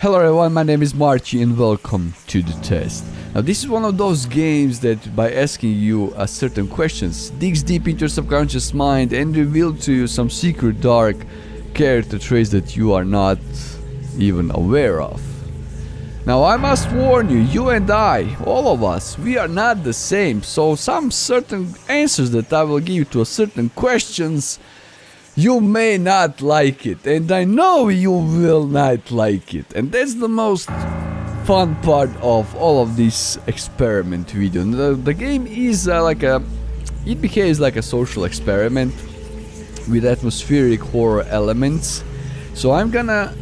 Hello everyone, my name is Marchi and welcome to the test. Now this is one of those games that by asking you a certain questions digs deep into your subconscious mind and reveals to you some secret dark character traits that you are not even aware of. Now I must warn you, you and I, all of us, we are not the same, so some certain answers that I will give to a certain questions you may not like it, and I know you will not like it, and that's the most fun part of all of this experiment video. The game is it behaves like a social experiment with atmospheric horror elements, so I'm gonna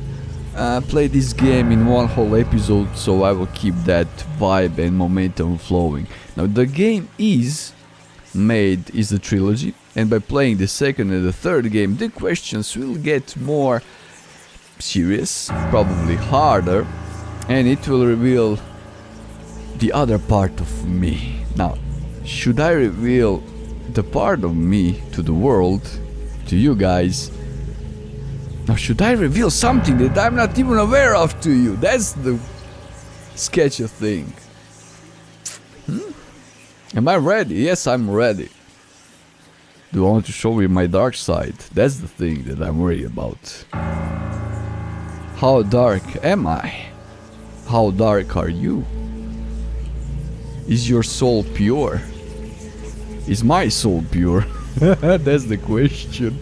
play this game in one whole episode, so I will keep that vibe and momentum flowing. Now the game is a trilogy, and by playing the second and the third game the questions will get more serious, probably harder, and it will reveal the other part of me. Now, should I reveal the part of me to the world, to you guys? Now, should I reveal something that I'm not even aware of to you? That's the sketchy thing. Am I ready? Yes, I'm ready. Do I want to show you my dark side? That's the thing that I'm worried about. How dark am I? How dark are you? Is your soul pure? Is my soul pure? That's the question.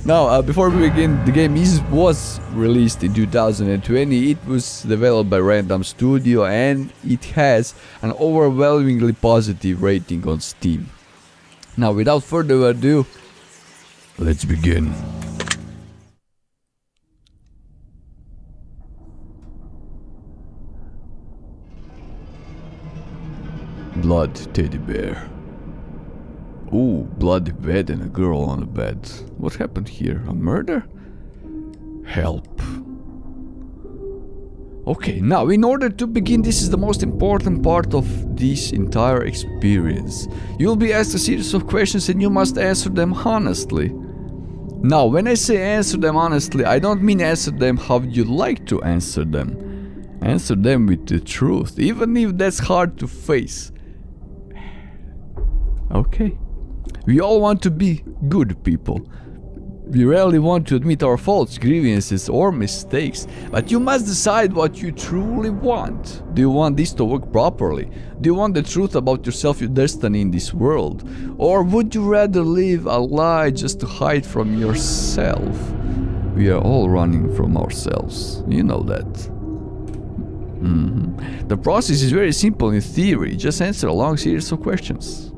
Now, before we begin, the game was released in 2020. It was developed by Random Studio and it has an overwhelmingly positive rating on Steam. Now, without further ado, let's begin. Blood teddy bear. Ooh, bloody bed and a girl on the bed. What happened here? A murder? Help. Okay, now in order to begin, this is the most important part of this entire experience. You will be asked a series of questions and you must answer them honestly. Now, when I say answer them honestly, I don't mean answer them how you like to answer them. Answer them with the truth, even if that's hard to face. Okay. We all want to be good people. We rarely want to admit our faults, grievances or mistakes, but you must decide what you truly want. Do you want this to work properly? Do you want the truth about yourself, your destiny in this world? Or would you rather live a lie just to hide from yourself? We are all running from ourselves, you know that. The process is very simple in theory, just answer a long series of questions.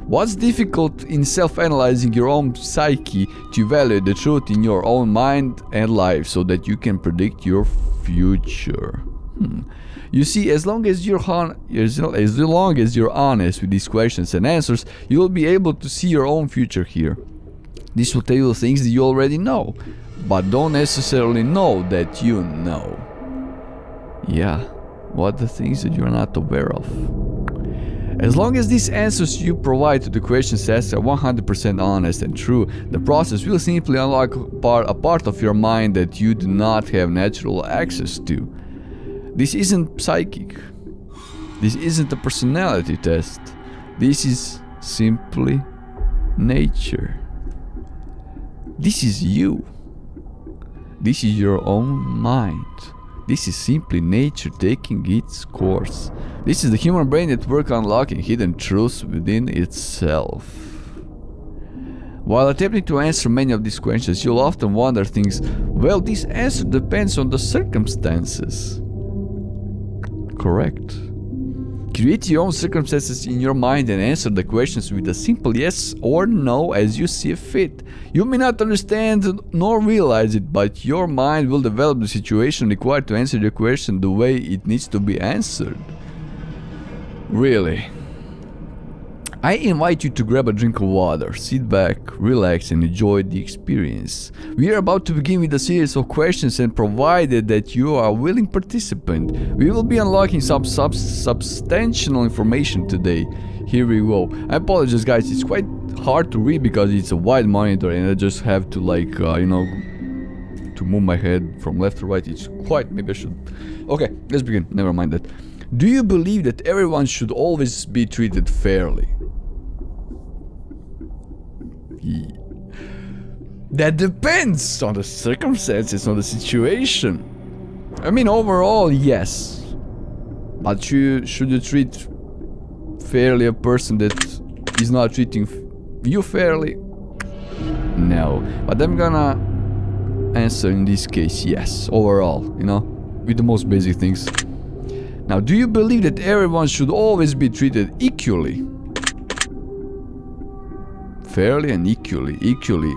What's difficult in self-analyzing your own psyche to evaluate the truth in your own mind and life so that you can predict your future? You see, as long as you're honest with these questions and answers, you will be able to see your own future here. This will tell you things that you already know, but don't necessarily know that you know. Yeah, what the things that you're not aware of. As long as these answers you provide to the questions asked are 100% honest and true, the process will simply unlock a part of your mind that you do not have natural access to. This isn't psychic. This isn't a personality test. This is simply nature. This is you. This is your own mind. This is simply nature taking its course. This is the human brain at work unlocking hidden truths within itself. While attempting to answer many of these questions, you'll often wonder things, well, this answer depends on the circumstances. Correct. Create your own circumstances in your mind and answer the questions with a simple yes or no as you see fit. You may not understand nor realize it, but your mind will develop the situation required to answer the question the way it needs to be answered. Really. I invite you to grab a drink of water, sit back, relax and enjoy the experience. We are about to begin with a series of questions, and provided that you are a willing participant, we will be unlocking some substantial information today. Here we go. I apologize guys, it's quite hard to read because it's a wide monitor and I just have to to move my head from left to right. It's quite... Maybe I should... Okay, let's begin. Never mind that. Do you believe that everyone should always be treated fairly? Yeah. That depends on the circumstances, on the situation. I mean, overall, yes. But should you treat fairly a person that is not treating you fairly? No. But I'm gonna answer in this case, yes. Overall, you know, with the most basic things. Now, do you believe that everyone should always be treated equally? Fairly and equally. Equally.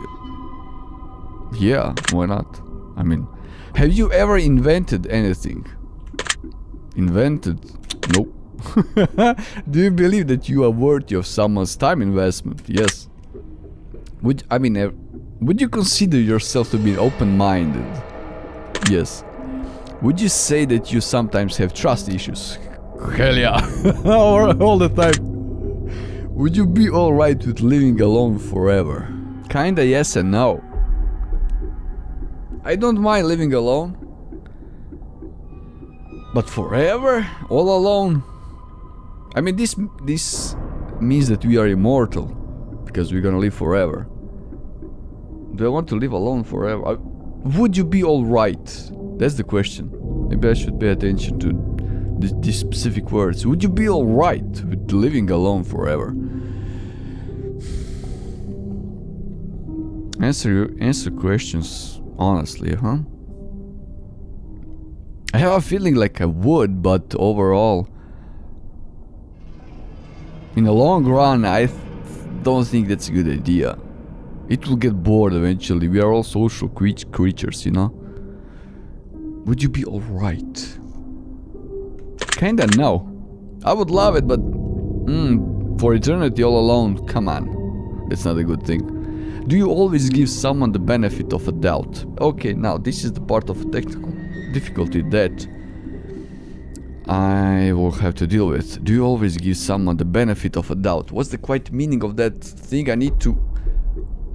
Yeah, why not? I mean, have you ever invented anything? Invented? Nope. Do you believe that you are worthy of someone's time investment? Yes. Would you consider yourself to be open-minded? Yes. Would you say that you sometimes have trust issues? Hell yeah. All the time. Would you be alright with living alone forever? Kinda yes and no. I don't mind living alone. But forever? All alone? I mean, this means that we are immortal. Because we're gonna live forever. Do I want to live alone forever? Would you be alright? That's the question. Maybe I should pay attention to these specific words. Would you be alright with living alone forever? Answer questions honestly, huh? I have a feeling like I would, but overall, in the long run, I don't think that's a good idea. It will get bored eventually. We are all social creatures, you know? Would you be alright? Kinda no. I would love it, but for eternity all alone, come on. That's not a good thing. Do you always give someone the benefit of a doubt? Okay, now this is the part of technical difficulty that I will have to deal with. Do you always give someone the benefit of a doubt? What's the quite meaning of that thing?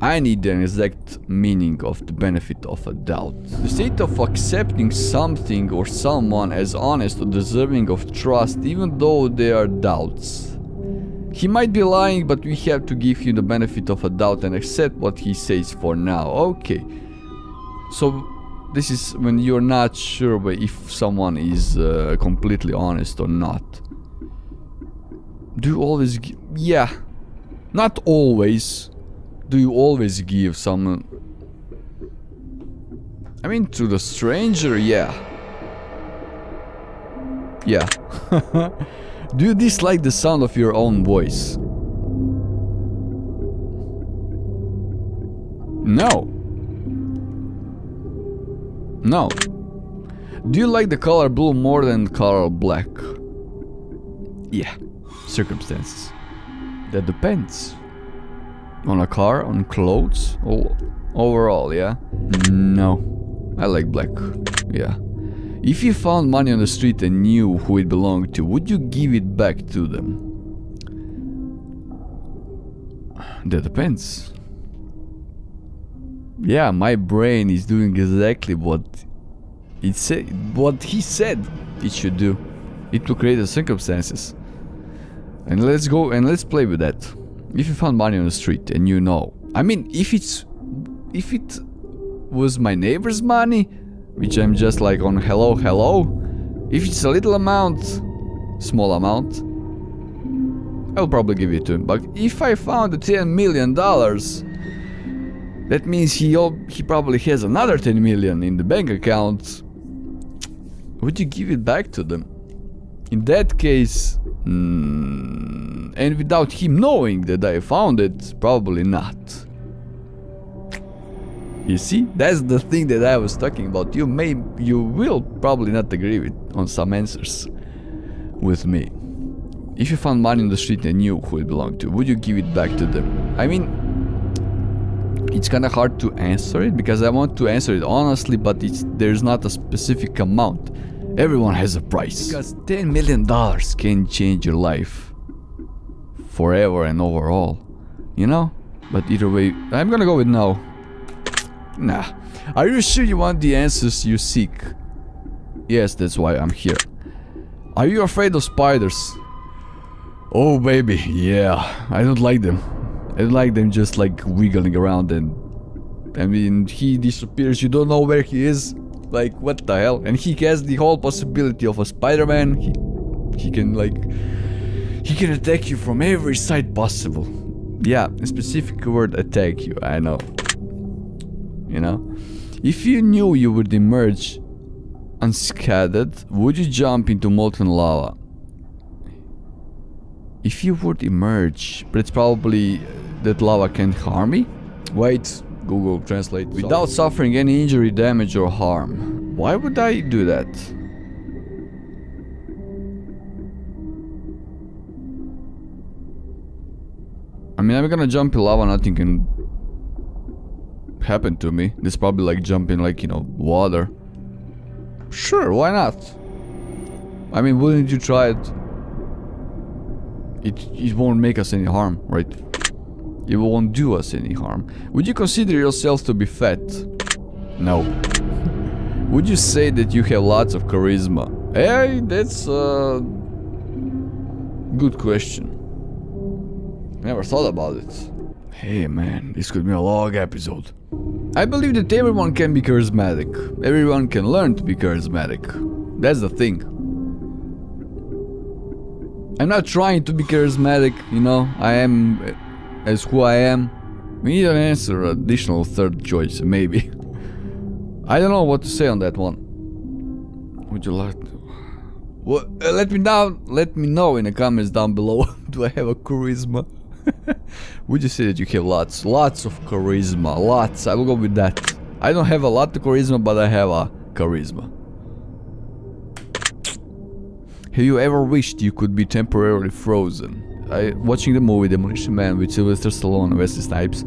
I need an exact meaning of the benefit of a doubt. The state of accepting something or someone as honest or deserving of trust even though there are doubts. He might be lying, but we have to give him the benefit of a doubt and accept what he says for now. Okay. So this is when you're not sure if someone is completely honest or not. Do you always give... Yeah. Not always. Do you always give someone... I mean, to the stranger, yeah. Yeah. Do you dislike the sound of your own voice? No. No. Do you like the color blue more than the color black? Yeah. Circumstances. That depends. On a car, on clothes, overall, yeah? No. I like black. Yeah. If you found money on the street and knew who it belonged to, would you give it back to them? That depends. Yeah, my brain is doing exactly what he said it should do. It will create the circumstances. And let's go and let's play with that. If you found money on the street and you know, I mean, if it was my neighbor's money, which I'm just like on hello, if it's a little amount, small amount, I'll probably give it to him. But if I found the $10 million, that means he probably has another 10 million in the bank account. Would you give it back to them? In that case, and without him knowing that I found it, probably not. You see, that's the thing that I was talking about. You will probably not agree with on some answers with me. If you found money in the street and knew who it belonged to, would you give it back to them? I mean, it's kind of hard to answer it because I want to answer it honestly, but there's not a specific amount. Everyone has a price. Because $10 million can change your life forever and overall, you know? But either way, I'm gonna go with no. Nah. Are you sure you want the answers you seek? Yes, that's why I'm here. Are you afraid of spiders? Oh baby, yeah. I don't like them. I don't like them just like wiggling around, and I mean, he disappears, you don't know where he is. Like, what the hell? And he has the whole possibility of a Spider-Man. He can like... He can attack you from every side possible. Yeah, a specific word, attack you, I know. You know? If you knew you would emerge unscathed, would you jump into molten lava? If you would emerge, but it's probably that lava can't harm me? Wait, Google Translate. Without suffering any injury, damage or harm. Why would I do that? I mean, I'm gonna jump in lava, nothing can happen to me. This is probably like jumping like, you know, water. Sure, why not? I mean, wouldn't you try it? It won't make us any harm, right? It won't do us any harm. Would you consider yourself to be fat? No. Would you say that you have lots of charisma? Hey, that's a good question. Never thought about it. Hey man, this could be a long episode. I believe that everyone can be charismatic. Everyone can learn to be charismatic. That's the thing. I'm not trying to be charismatic, you know. I am as who I am. We need an answer, additional third choice, maybe. I don't know what to say on that one. Would you like to... Well, let me know in the comments down below. Do I have a charisma? Would you say that you have lots of charisma? Lots, I will go with that. I don't have a lot of charisma, but I have a charisma. Have you ever wished you could be temporarily frozen? Watching the movie Demolition Man with Sylvester Stallone and Wesley Snipes,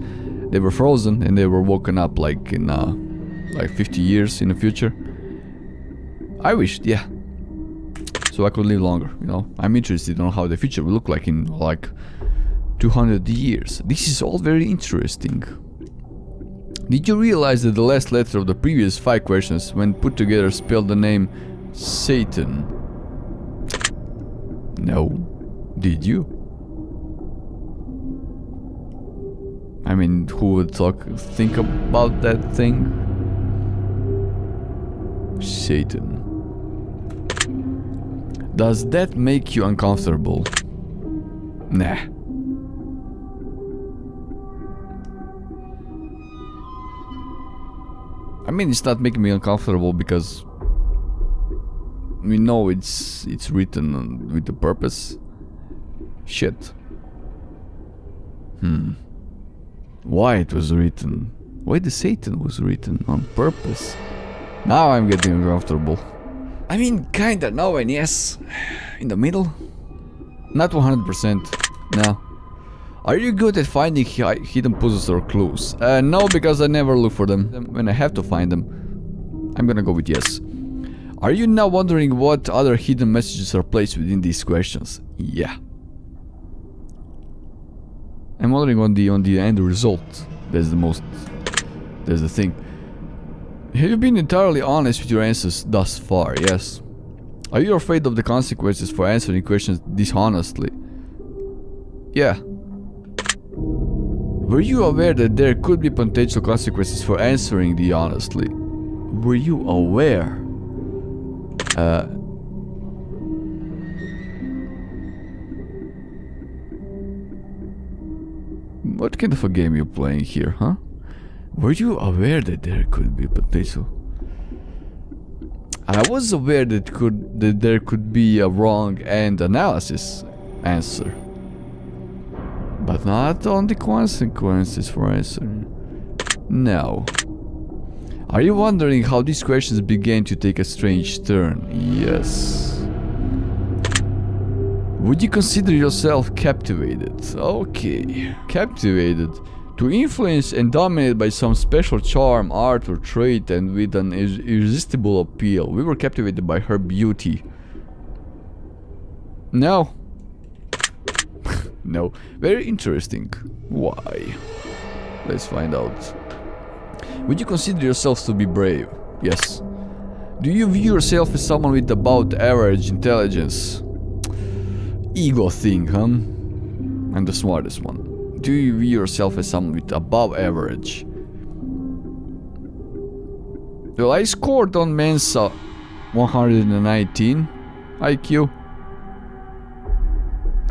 they were frozen and they were woken up like in like 50 years in the future. I wished, yeah. So I could live longer, you know. I'm interested in how the future will look like in like 200 years. This is all very interesting. Did you realize that the last letter of the previous 5 questions, when put together, spelled the name Satan? No. Did you? I mean, who would think about that thing? Satan. Does that make you uncomfortable? Nah. I mean, it's not making me uncomfortable because we know it's written with a purpose. Shit. Why it was written? Why the Satan was written on purpose? Now I'm getting uncomfortable. I mean, kinda no and yes. In the middle. Not 100%. No. Are you good at finding hidden puzzles or clues? No, because I never look for them. When I have to find them, I'm gonna go with yes. Are you now wondering what other hidden messages are placed within these questions? Yeah. I'm wondering on the end result. That's the thing. Have you been entirely honest with your answers thus far? Yes. Are you afraid of the consequences for answering questions dishonestly? Yeah. Were you aware that there could be potential consequences for answering the honestly? Were you aware? What kind of a game are you playing here, huh? Were you aware that there could be potential? I was aware that there could be a wrong and analysis answer, but not on the consequences for answering. No. Are you wondering how these questions began to take a strange turn? Yes. Would you consider yourself captivated? Okay. Captivated. To influence and dominate by some special charm, art or trait, and with an irresistible appeal. We were captivated by her beauty. No. No. Very interesting. Why? Let's find out. Would you consider yourself to be brave? Yes. Do you view yourself as someone with about average intelligence? Ego thing, huh? I'm the smartest one. Do you view yourself as someone with above average? Well, I scored on Mensa 119 IQ.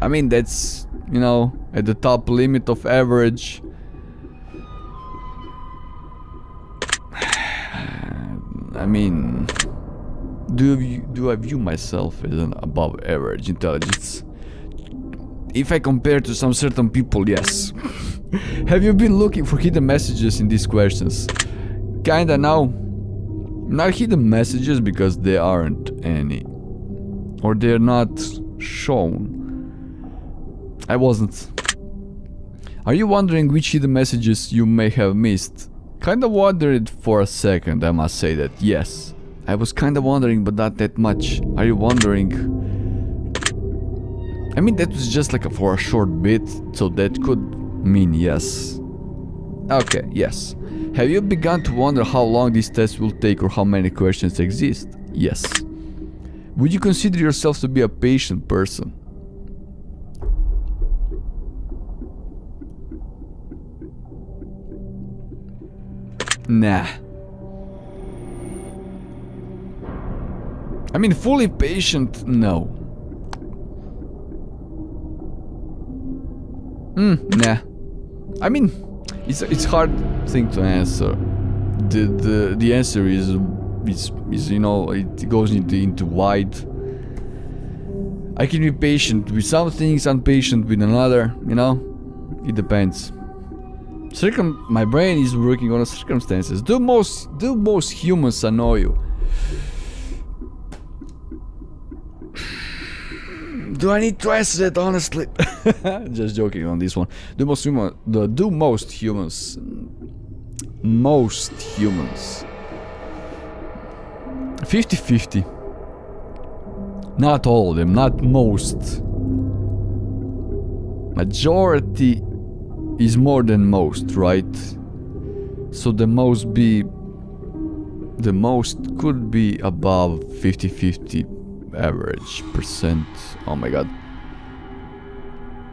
I mean, that's, you know, at the top limit of average. I mean, do I view myself as an above average intelligence? If I compare to some certain people, yes. Have you been looking for hidden messages in these questions? Kinda now. Not hidden messages because there aren't any. Or they're not shown. I wasn't. Are you wondering which hidden messages you may have missed? Kinda wondered for a second, I must say that, yes. I was kinda wondering, but not that much. Are you wondering? I mean, that was just like for a short bit, so that could mean yes. Okay, yes. Have you begun to wonder how long this test will take or how many questions exist? Yes. Would you consider yourself to be a patient person? Nah. I mean, fully patient, no. Nah. I mean, it's hard thing to answer. The answer is you know, it goes into wide. I can be patient with some things, impatient with another, you know? It depends. My brain is working on the circumstances. Do most humans annoy you? Do I need to answer that honestly? Just joking on this one. Do most humans 50-50. Not all of them, not most. Majority is more than most, right? So the most could be above 50-50 average percent. Oh my god.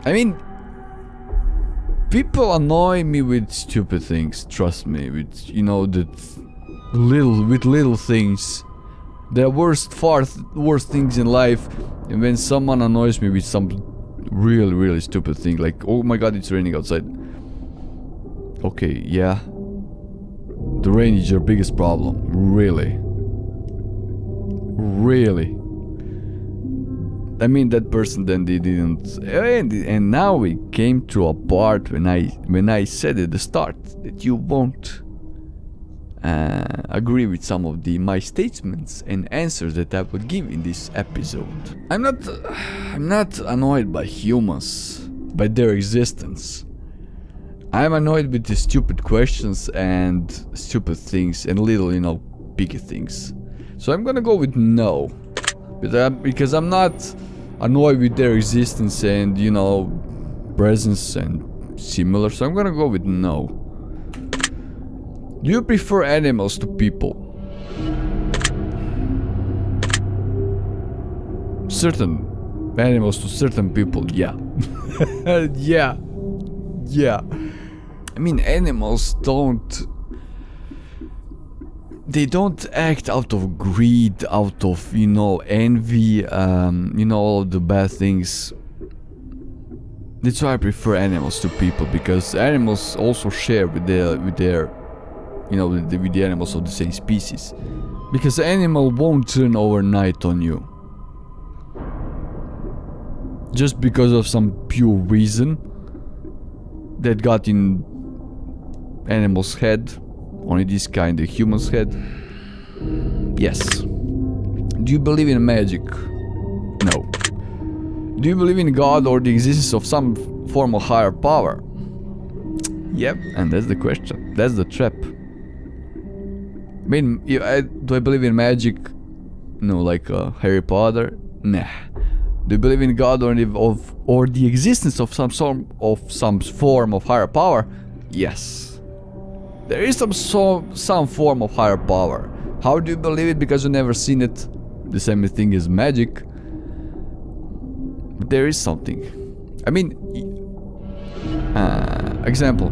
I mean, people annoy me with stupid things, trust me, with, you know, little things. There are far worse things in life, and when someone annoys me with some really stupid thing, like, oh my god, it's raining outside. Okay, yeah. The rain is your biggest problem, really. I mean, that person then they didn't, and now we came to a part when I said at the start that you won't agree with some of my statements and answers that I would give in this episode. I'm not annoyed by humans, by their existence. I'm annoyed with the stupid questions and stupid things and little, you know, bigger things. So I'm gonna go with no, because I'm not annoyed with their existence and, you know, presence and similar. So I'm gonna go with no. Do you prefer animals to people? Certain animals to certain people, yeah. yeah. I mean, animals don't act out of greed, out of, you know, envy, you know, all the bad things. That's why I prefer animals to people, because animals also share with their you know, with the animals of the same species. Because the animal won't turn overnight on you. Just because of some pure reason that got in animal's head, only this kind, the human's head. Yes. Do you believe in magic? No. Do you believe in God or the existence of some form of higher power? Yep, and that's the question. That's the trap. I mean, do I believe in magic? No, like Harry Potter? Nah. Do you believe in God or the existence of some form of higher power? Yes. There is some form of higher power. How do you believe it? Because you never seen it. The same thing as magic. But there is something. I mean, example,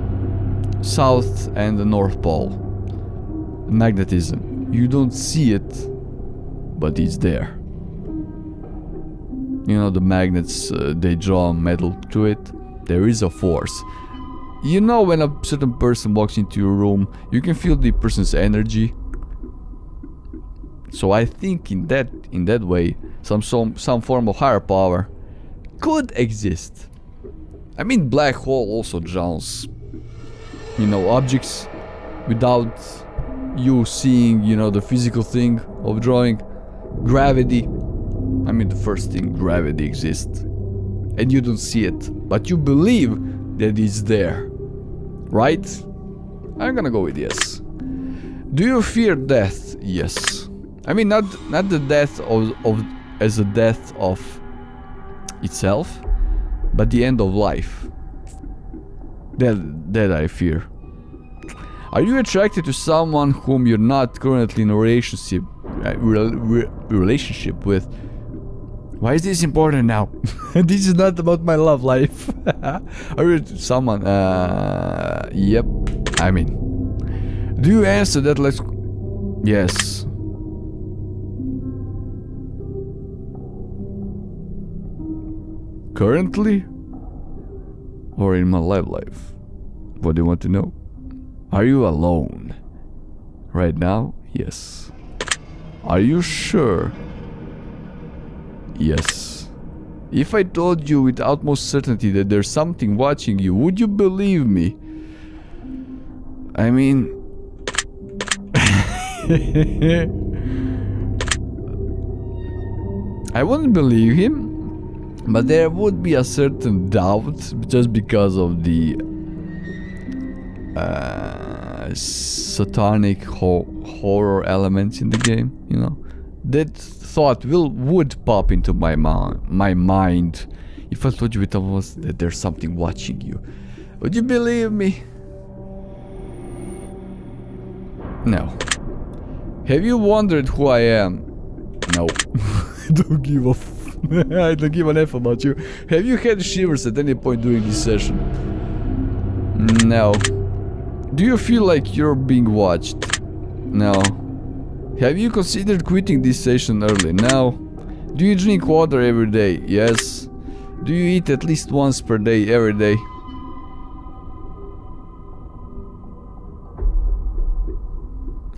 South and the North Pole. Magnetism. You don't see it, but it's there. You know, the magnets, they draw metal to it. There is a force. You know, when a certain person walks into your room, you can feel the person's energy. So I think in that way, some form of higher power could exist. I mean, black hole also draws, you know, objects without you seeing, you know, the physical thing of drawing. Gravity. I mean, the first thing, gravity exists. And you don't see it, but you believe that it's there. Right? I'm gonna go with yes. Do you fear death? Yes. I mean, not the death of as a death of itself, but the end of life. That I fear. Are you attracted to someone whom you're not currently in a relationship with? Why is this important now? This is not about my love life. Are you someone? Yep. I mean, do you answer that? Let's. Yes. Currently? Or in my life? What do you want to know? Are you alone? Right now? Yes. Are you sure? Yes. If I told you with utmost certainty that there's something watching you, would you believe me? I mean... I wouldn't believe him, but there would be a certain doubt just because of the satanic horror elements in the game, you know. That thought would pop into my mind if I told you with almost that there's something watching you. Would you believe me? No. Have you wondered who I am? No. I don't give a I don't give an F about you. Have you had shivers at any point during this session? No. Do you feel like you're being watched? No. Have you considered quitting this session early? No. Do you drink water every day? Yes. Do you eat at least once per day, every day?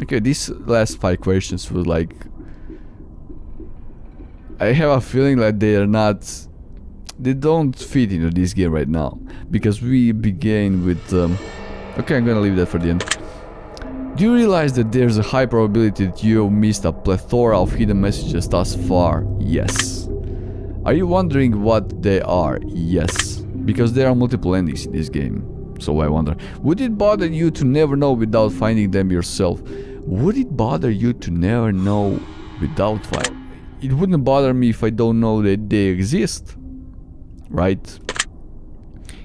Okay, these last 5 questions were like... I have a feeling like they are not... They don't fit into this game right now. Because we began with... Okay, I'm gonna leave that for the end. Do you realize that there's a high probability that you missed a plethora of hidden messages thus far? Yes. Are you wondering what they are? Yes. Because there are multiple endings in this game. So I wonder, would it bother you to never know without finding them yourself? Would it bother you to never know without finding? It wouldn't bother me if I don't know that they exist. Right?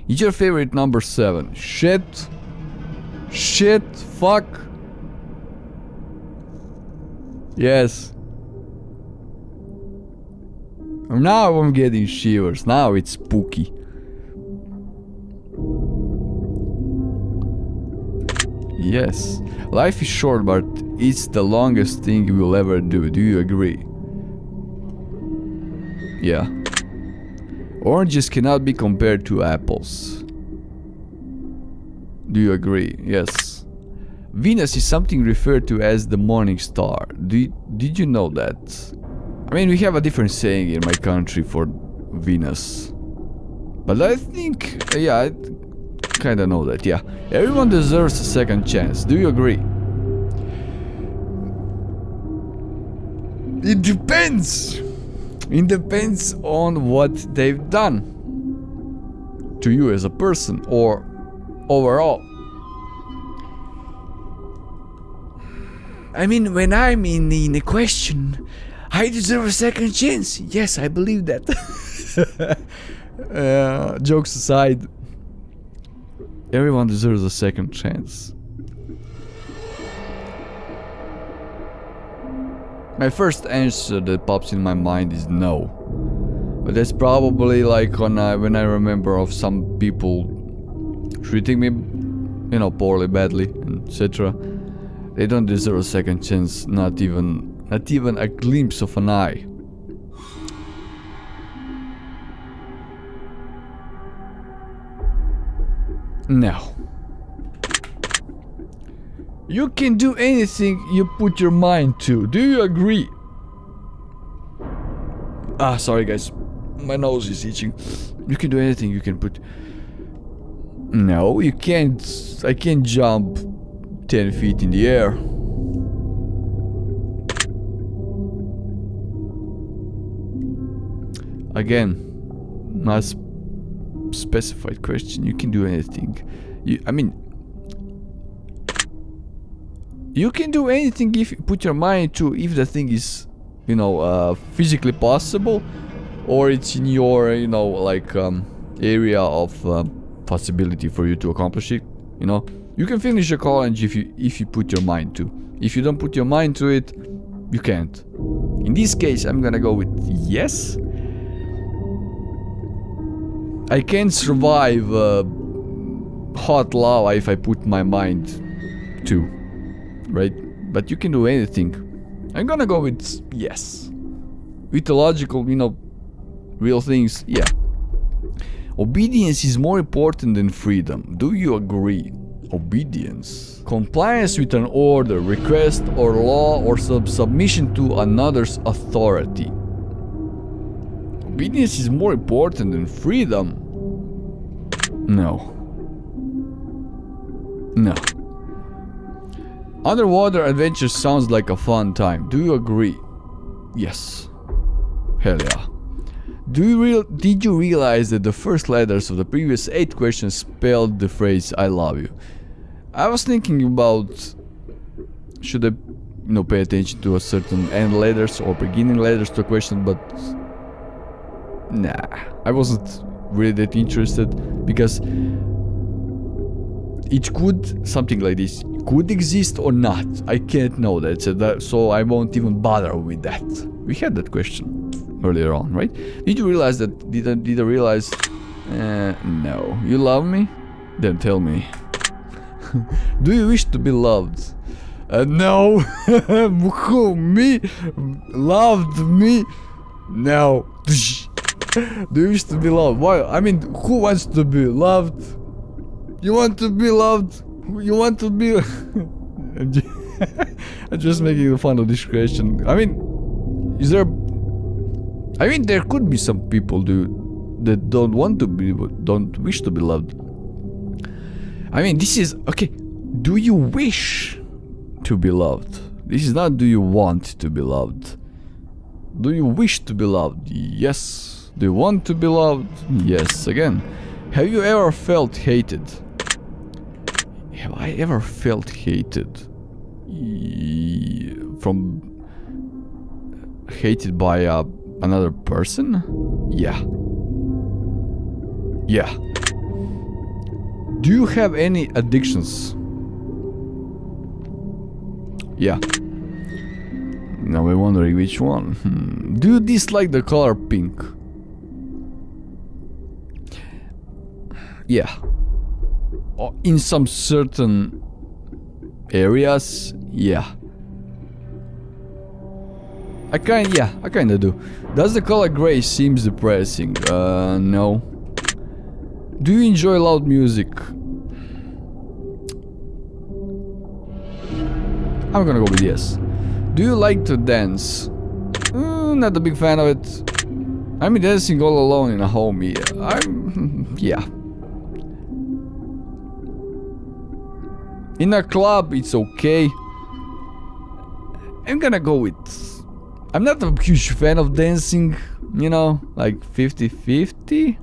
Is your favorite number 7? Shit. Shit. Fuck. Yes. Now I'm getting shivers. Now it's spooky. Yes. Life is short, but it's the longest thing you will ever do. Do you agree? Yeah. Oranges cannot be compared to apples. Do you agree? Yes. Venus is something referred to as the morning star. Did you know that? I mean, we have a different saying in my country for Venus. But I think, yeah, I kinda know that, yeah. Everyone deserves a second chance. Do you agree? It depends. It depends on what they've done to you as a person or overall. I mean, when I'm in a question, I deserve a second chance. Yes, I believe that. Jokes aside, everyone deserves a second chance. My first answer that pops in my mind is no. But that's probably like when I remember of some people treating me, you know, poorly, badly, etc. They don't deserve a second chance, not even a glimpse of an eye. No. You can do anything you put your mind to. Do you agree? Ah, sorry guys. My nose is itching. You can do anything you can put... No, you can't. I can't jump 10 feet in the air. Again, not specified question. You can do anything. You can do anything if you put your mind to, if the thing is, you know, physically possible, or it's in your, you know, like area of possibility for you to accomplish it. You know, you can finish your college if you put your mind to. If you don't put your mind to it, you can't. In this case, I'm gonna go with yes. I can't survive hot lava if I put my mind to, right? But you can do anything. I'm gonna go with yes. Mythological, you know, real things, yeah. Obedience is more important than freedom. Do you agree? Obedience. Compliance with an order, request, or law, or submission to another's authority. Obedience is more important than freedom. No. No. Underwater adventure sounds like a fun time. Do you agree? Yes. Hell yeah. Did you realize that the first letters of the previous 8 questions spelled the phrase I love you? I was thinking about should I, you know, pay attention to a certain end letters or beginning letters to a question, but nah, I wasn't really that interested, because it could, something like this could exist or not. I can't know that, so I won't even bother with that. We had that question earlier on, right? Did you realize that? Did I realize? No. You love me? Then tell me. Do you wish to be loved? No. Who? Me? Loved me? No. Do you wish to be loved? Why? I mean, who wants to be loved? You want to be loved? You want to be... I'm just making fun of this question. I mean, is there... I mean, there could be some people that don't want to be, don't wish to be loved. I mean, this is... Okay, do you wish to be loved? This is not do you want to be loved. Do you wish to be loved? Yes. Do you want to be loved? Yes. Again, have you ever felt hated? Have I ever felt hated? Hated by another person? Yeah. Yeah. Do you have any addictions? Yeah. Now I'm wondering which one. Do you dislike the color pink? Yeah. In some certain areas, yeah. I kinda do. Does the color gray seems depressing? No. Do you enjoy loud music? I'm gonna go with yes. Do you like to dance? Not a big fan of it. I'm dancing all alone in a home. Yeah. In a club, it's okay. I'm gonna go with... I'm not a huge fan of dancing, you know, like 50-50.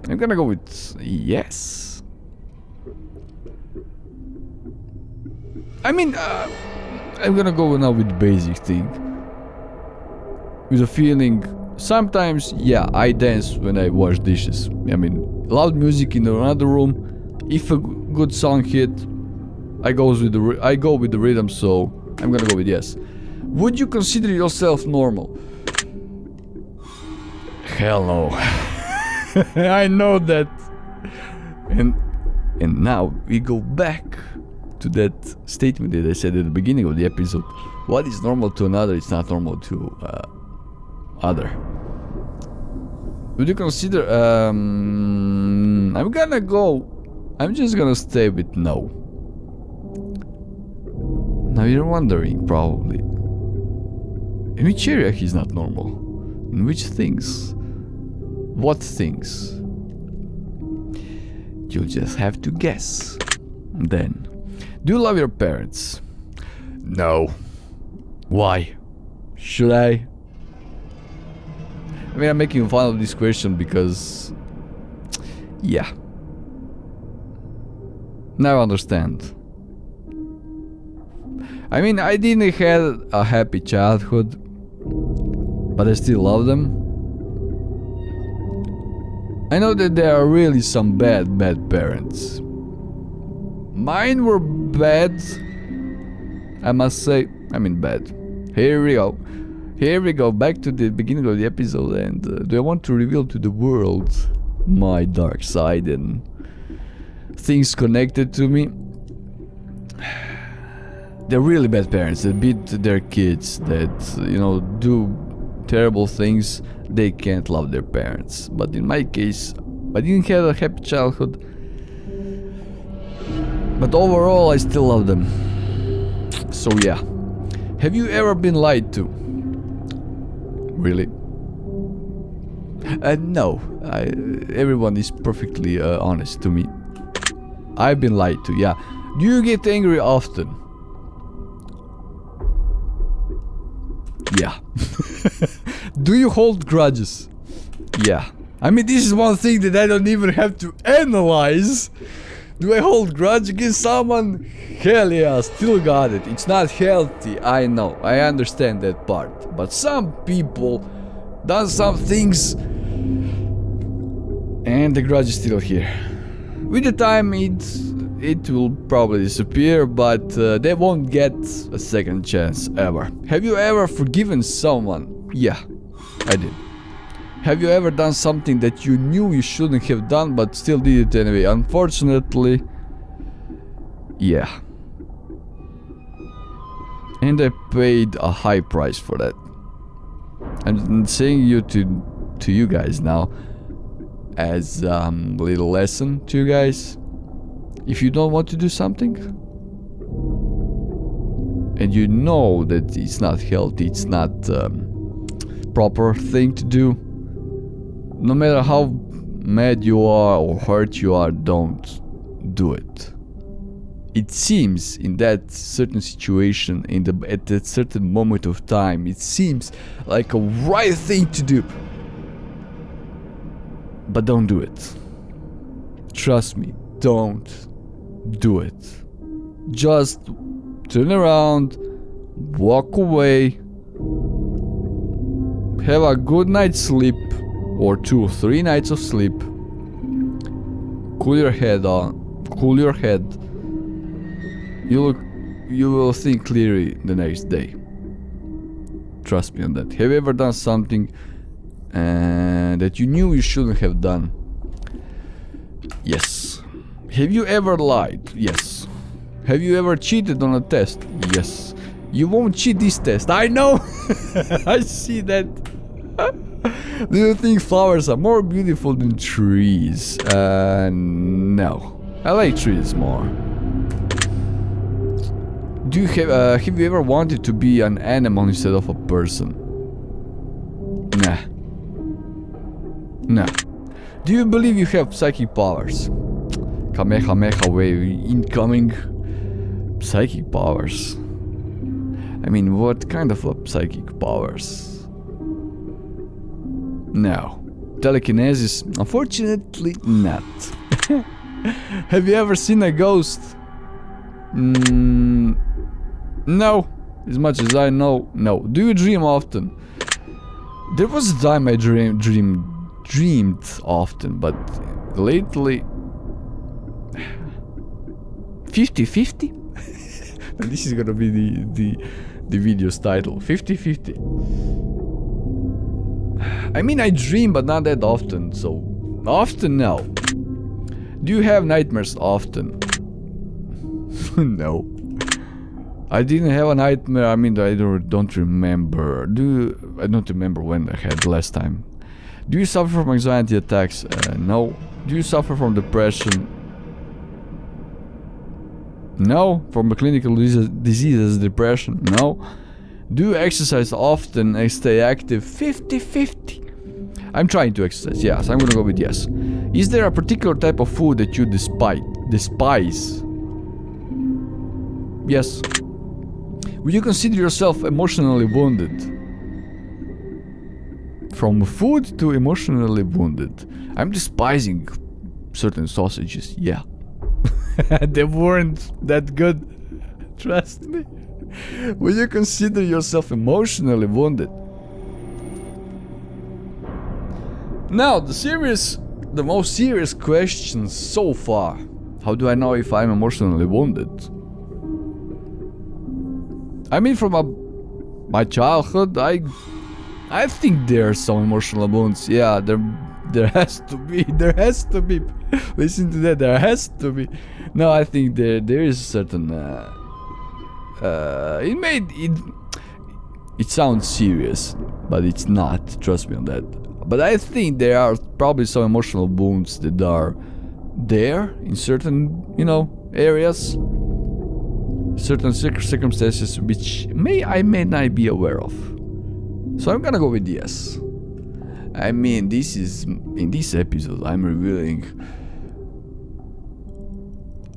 I'm gonna go with yes. I mean, I'm gonna go now with basic thing. With a feeling, sometimes, yeah, I dance when I wash dishes. I mean, loud music in another room. If a good song hit, I go with the rhythm, so I'm gonna go with yes. Would you consider yourself normal? Hell no. I know that. And now we go back to that statement that I said at the beginning of the episode. What is normal to another is not normal to other. Would you consider I'm just gonna stay with no. Now you're wondering probably, in which area he's not normal? In which things? What things? You'll just have to guess. Then, do you love your parents? No. Why? Should I? I mean, I'm making fun of this question because... yeah. Now I understand. I mean, I didn't have a happy childhood, but I still love them. I know that there are really some bad parents. Mine were bad, I must say. I mean bad. Here we go, back to the beginning of the episode, and do I want to reveal to the world my dark side and things connected to me? They're really bad parents that beat their kids, that, you know, do terrible things. They can't love their parents. But in my case, I didn't have a happy childhood, but overall I still love them. So yeah. Have you ever been lied to? Really? No. Everyone is perfectly honest to me. I've been lied to, yeah. Do you get angry often? Yeah. Do you hold grudges? Yeah. I mean, this is one thing that I don't even have to analyze. Do I hold grudge against someone? Hell yeah, still got it. It's not healthy, I know. I understand that part. But some people done some things and the grudge is still here. With the time it will probably disappear, but they won't get a second chance ever. Have you ever forgiven someone? Yeah, I did. Have you ever done something that you knew you shouldn't have done but still did it anyway? Unfortunately, yeah. And I paid a high price for that. I'm saying to you guys now as a little lesson to you guys. If you don't want to do something and you know that it's not healthy, it's not proper thing to do, no matter how mad you are or hurt you are, don't do it. It seems in that certain situation, at that certain moment of time, it seems like a right thing to do. But don't do it. Trust me, don't do it. Just turn around, walk away, have a good night's sleep, or 2 or 3 nights of sleep. Cool your head. You will think clearly the next day. Trust me on that. Have you ever done something that you knew you shouldn't have done? Yes. Have you ever lied? Yes. Have you ever cheated on a test? Yes. You won't cheat this test. I know. I see that. Do you think flowers are more beautiful than trees? No. I like trees more. Do you have you ever wanted to be an animal instead of a person? Nah. Nah. Do you believe you have psychic powers? Kamehameha wave incoming. Psychic powers. I mean, what kind of psychic powers? No. Telekinesis? Unfortunately not. Have you ever seen a ghost? No. As much as I know, no. Do you dream often? There was a time I dreamed often, but lately 50-50? And this is gonna be the video's title. 50-50. I mean, I dream, but not that often. So often, no. Do you have nightmares often? No. I didn't have a nightmare. I mean, I don't remember. I don't remember when I had last time. Do you suffer from anxiety attacks? No. Do you suffer from depression? No. From a clinical disease as depression? No. Do you exercise often and stay active? 50-50. I'm trying to exercise, yes. I'm gonna go with yes. Is there a particular type of food that you despise? Yes. Would you consider yourself emotionally wounded? From food to emotionally wounded. I'm despising certain sausages, yeah. They weren't that good. Trust me. Would you consider yourself emotionally wounded? Now, the most serious question so far. How do I know if I'm emotionally wounded? I mean, from my childhood, I think there are some emotional wounds. Yeah, there has to be. There has to be. Listen to that. There has to be. No, I think there is certain. It sounds serious, but it's not. Trust me on that. But I think there are probably some emotional wounds that are there in certain, areas, certain circumstances which I may not be aware of. So I'm gonna go with yes. I mean, in this episode I'm revealing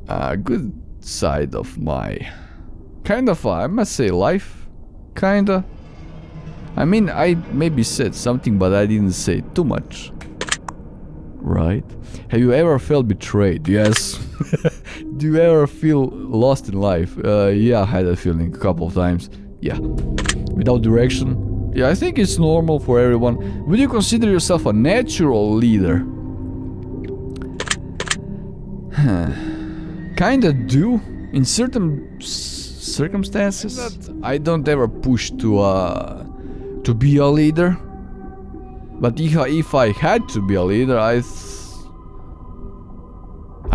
a good side of my I must say, life, kinda. I mean, I maybe said something, but I didn't say too much. Right? Have you ever felt betrayed? Yes. Do you ever feel lost in life? Yeah, I had that feeling a couple of times. Yeah. Without direction? Yeah, I think it's normal for everyone. Would you consider yourself a natural leader? Kinda do. In certain circumstances. I don't ever push to be a leader. But if I had to be a leader, I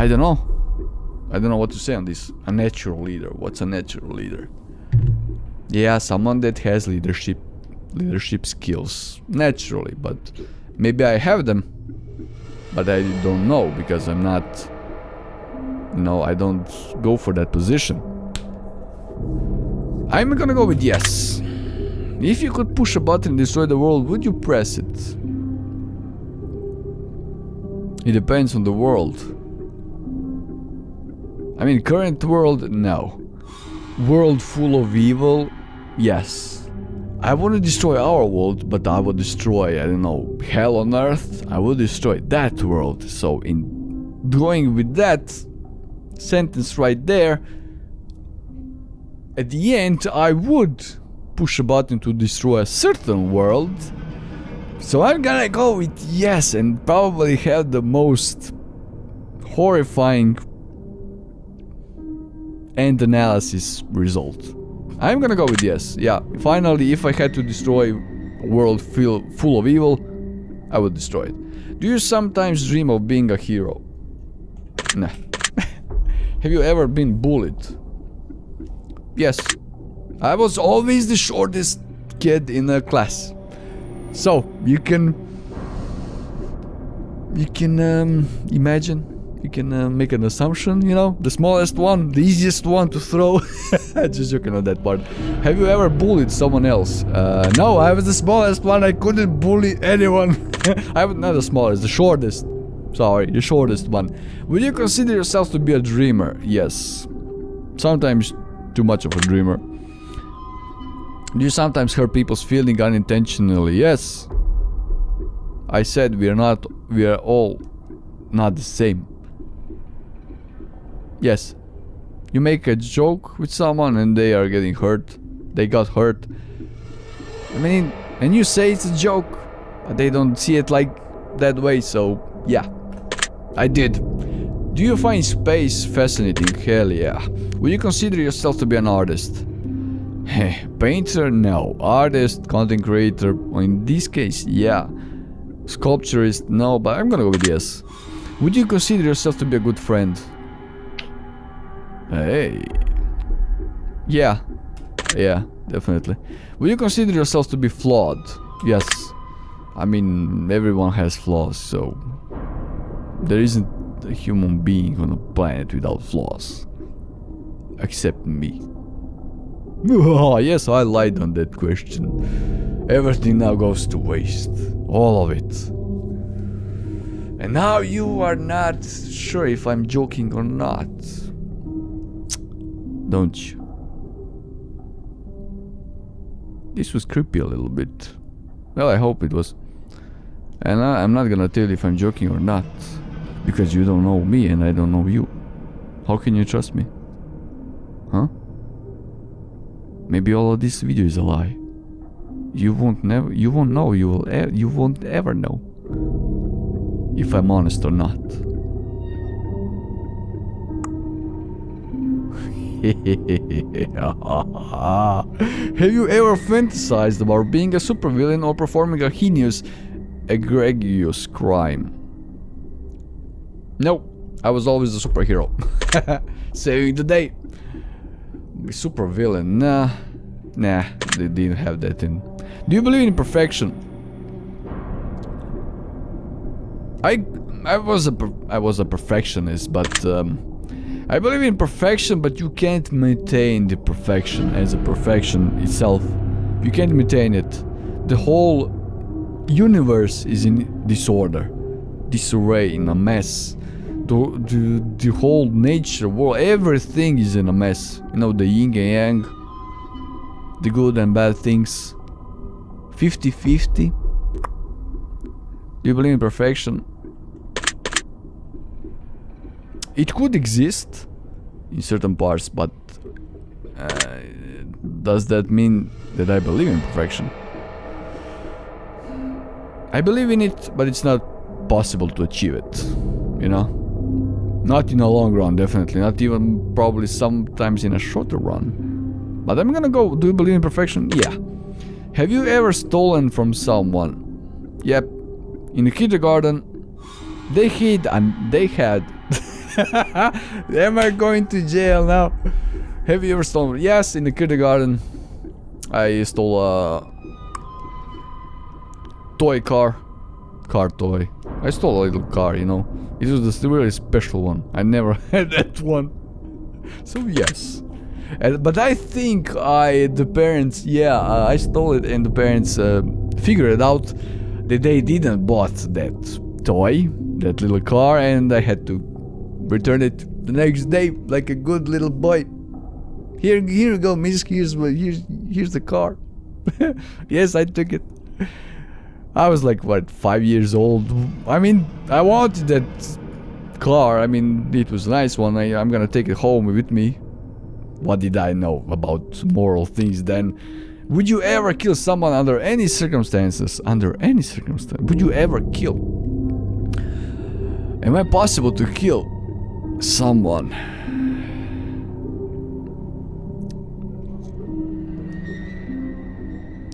don't know. I don't know what to say on this. A natural leader. What's a natural leader? Yeah, someone that has leadership skills naturally, but maybe I have them, but I don't know because I'm not. I don't go for that position. I'm gonna go with yes. If you could push a button and destroy the world, would you press it? It depends on the world. I mean, current world, no. World full of evil, yes. I want to destroy our world, but I would destroy, I don't know, hell on earth. I would destroy that world. So in going with that sentence right there, at the end I would push a button to destroy a certain world. So I'm gonna go with yes and probably have the most horrifying end analysis result. I'm gonna go with yes. Yeah, finally, if I had to destroy a world full of evil, I would destroy it. Do you sometimes dream of being a hero? Nah. Have you ever been bullied? Yes. I was always the shortest kid in the class. So, you can imagine, you can make an assumption, the smallest one, the easiest one to throw. Just joking on that part. Have you ever bullied someone else? No, I was the smallest one, I couldn't bully anyone. I was not the smallest, the shortest. Sorry, the shortest one. Would you consider yourself to be a dreamer? Yes. Sometimes too much of a dreamer. Do you sometimes hurt people's feelings unintentionally? Yes. I said we are all not the same. Yes. You make a joke with someone and they are getting hurt. They got hurt. I mean, and you say it's a joke, but they don't see it like that way, so yeah. I did. Do you find space fascinating? Hell yeah. Would you consider yourself to be an artist? Painter? No. Artist, content creator? In this case, yeah. Sculpturist? No, but I'm gonna go with yes. Would you consider yourself to be a good friend? Hey. Yeah. Yeah, definitely. Would you consider yourself to be flawed? Yes. I mean, everyone has flaws, so there isn't a human being on a planet without flaws. Except me. Oh, yes, I lied on that question. Everything now goes to waste. All of it. And now you are not sure if I'm joking or not. Don't you? This was creepy a little bit. Well, I hope it was. And I'm not gonna tell you if I'm joking or not. Because you don't know me and I don't know you. How can you trust me? Huh? Maybe all of this video is a lie. You won't know. You won't ever know if I'm honest or not. Have you ever fantasized about being a supervillain or performing a heinous, egregious crime? No, I was always a superhero. Saving the day. Supervillain? Nah, they didn't have that in. Do you believe in perfection? I was a perfectionist, but I believe in perfection, but you can't maintain the perfection as a perfection itself. You can't maintain it. The whole universe is in disorder, disarray, in a mess. The whole nature, world, everything is in a mess. You know, the yin and yang, the good and bad things. 50-50. Do you believe in perfection? It could exist in certain parts, but does that mean that I believe in perfection? I believe in it, but it's not possible to achieve it, you know? Not in a long run, definitely. Not even probably sometimes in a shorter run. But I'm gonna go, do you believe in perfection? Yeah. Have you ever stolen from someone? Yep. In the kindergarten, they had... Am I going to jail now? Have you ever stolen? Yes, in the kindergarten, I stole a toy car toy. I stole a little car, you know. It was a really special one. I never had that one. So yes. But I think the parents, I stole it, and the parents figured out that they didn't bought that toy, that little car, and I had to return it the next day like a good little boy. Here you go, miss. Here's the car. Yes, I took it. I was like, what, 5 years old? I mean, I wanted that car. I mean, it was a nice one. I'm gonna take it home with me. What did I know about moral things then? Would you ever kill someone under any circumstances? Under any circumstance? Would you ever kill? Am I possible to kill someone?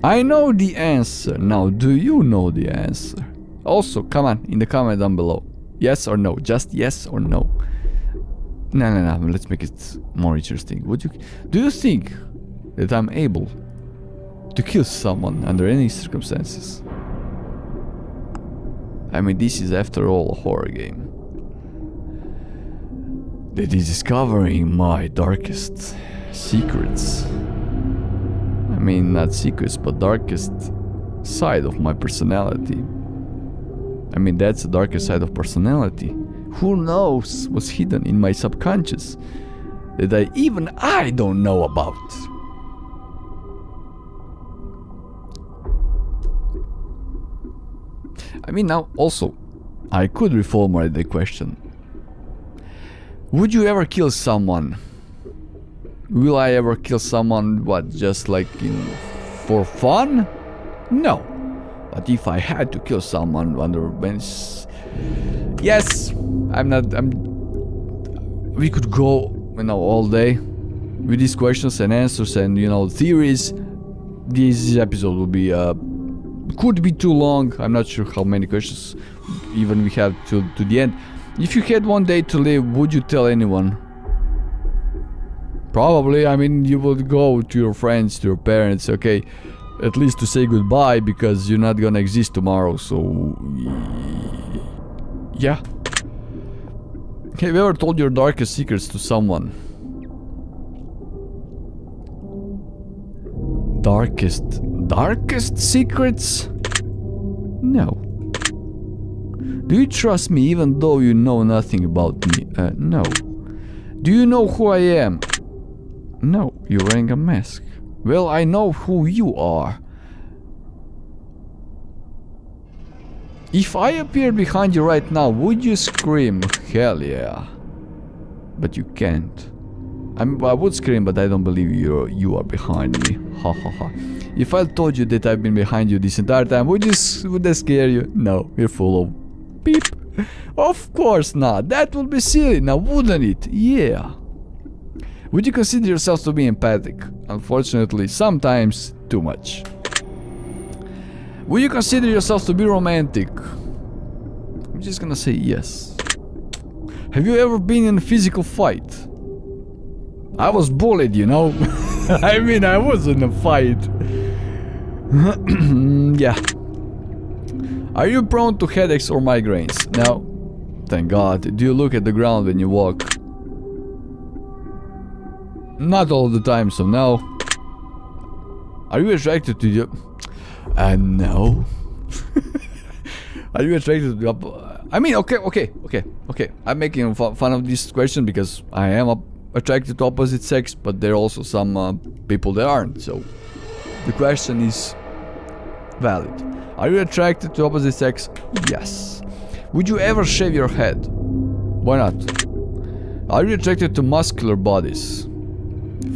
I know the answer. Now, do you know the answer? Also, come on, in the comment down below. Yes or no? Just yes or no. No. Let's make it more interesting. Do you think that I'm able to kill someone under any circumstances? I mean, this is after all a horror game that is discovering my darkest secrets. I mean, not secrets, but darkest side of my personality. I mean, that's the darkest side of personality. Who knows what's hidden in my subconscious that I don't know about. I mean, now also, I could reformulate the question. Would you ever kill someone? Will I ever kill someone, what, just like for fun? No. But if I had to kill someone under bench... Yes! we could go, all day with these questions and answers and, theories. This episode will be, could be too long. I'm not sure how many questions even we have to the end. If you had one day to live, would you tell anyone? Probably. You would go to your friends, to your parents, okay, at least to say goodbye, because you're not gonna exist tomorrow, so... yeah. Have you ever told your darkest secrets to someone? Darkest secrets? No. Do you trust me even though you know nothing about me? No. Do you know who I am? No, you're wearing a mask. Well, I know who you are. If I appear behind you right now, would you scream, hell yeah? But you can't. I would scream, but I don't believe you are behind me. Ha ha ha. If I told you that I've been behind you this entire time, would that scare you? No, you're full of beep. Of course not. That would be silly, now wouldn't it? Yeah. Would you consider yourself to be empathic? Unfortunately, sometimes too much. Would you consider yourself to be romantic? I'm just gonna say yes. Have you ever been in a physical fight? I was bullied, I was in a fight. Yeah. Are you prone to headaches or migraines? No. Thank God. Do you look at the ground when you walk? Not all the time, so no. Are you attracted to you? No. Are you attracted to okay. I'm making fun of this question because I am attracted to opposite sex, but there are also some people that aren't, so the question is valid. Are you attracted to opposite sex? Yes. Would you ever shave your head? Why not? Are you attracted to muscular bodies?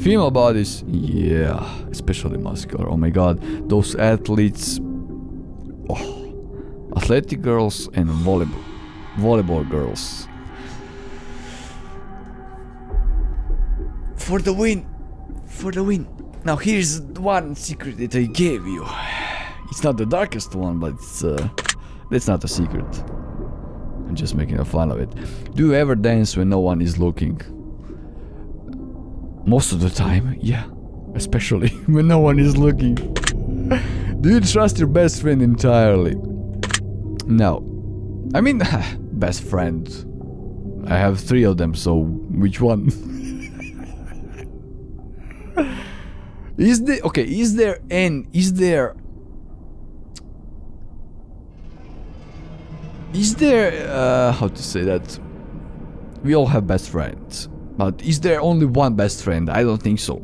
Female bodies? Yeah, especially muscular. Oh my god, those athletes. Oh, athletic girls and volleyball girls. For the win! For the win! Now here's one secret that I gave you. It's not the darkest one, but that's not a secret. I'm just making fun of it. Do you ever dance when no one is looking? Most of the time, yeah. Especially when no one is looking. Do you trust your best friend entirely? No. Best friend. I have 3 of them, so which one? Is there how to say that? We all have best friends, but is there only one best friend? I don't think so.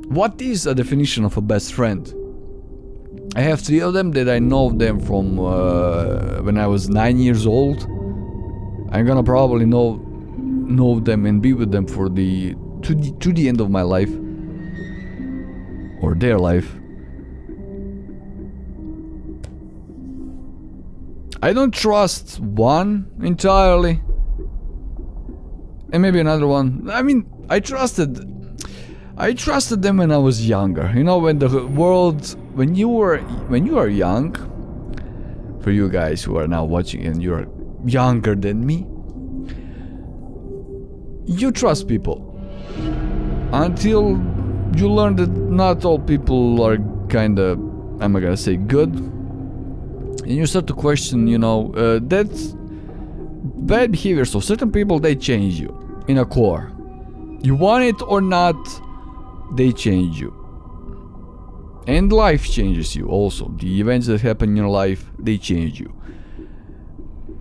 What is a definition of a best friend? I have 3 of them that I know them from when I was 9 years old. I'm gonna probably know them and be with them for to the end of my life, or their life. I don't trust one entirely, and maybe another one. I trusted them when I was younger. When the world, when you are young. For you guys who are now watching and you're younger than me, you trust people until you learn that not all people are kinda, I'm not gonna say good, and you start to question, that's bad behavior. So certain people, they change you in a core. You want it or not, they change you. And life changes you also. The events that happen in your life, they change you.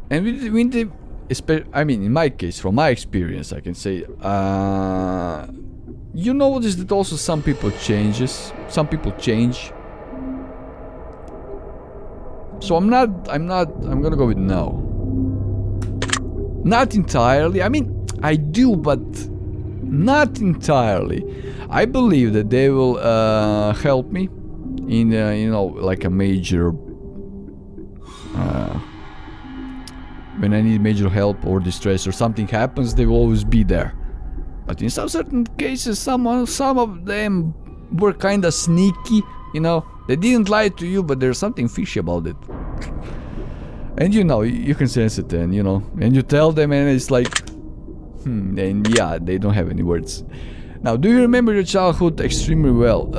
And in my case, from my experience, I can say, you notice that also some people change. So I'm gonna go with no. Not entirely. I do, but not entirely. I believe that they will help me in like a major When I need major help or distress or something happens, they will always be there. But in some certain cases, some of them were kinda sneaky, you know. They didn't lie to you, but there's something fishy about it. And you know, you can sense it, and you know, and you tell them, and it's like, and yeah, they don't have any words. Now, do you remember your childhood extremely well?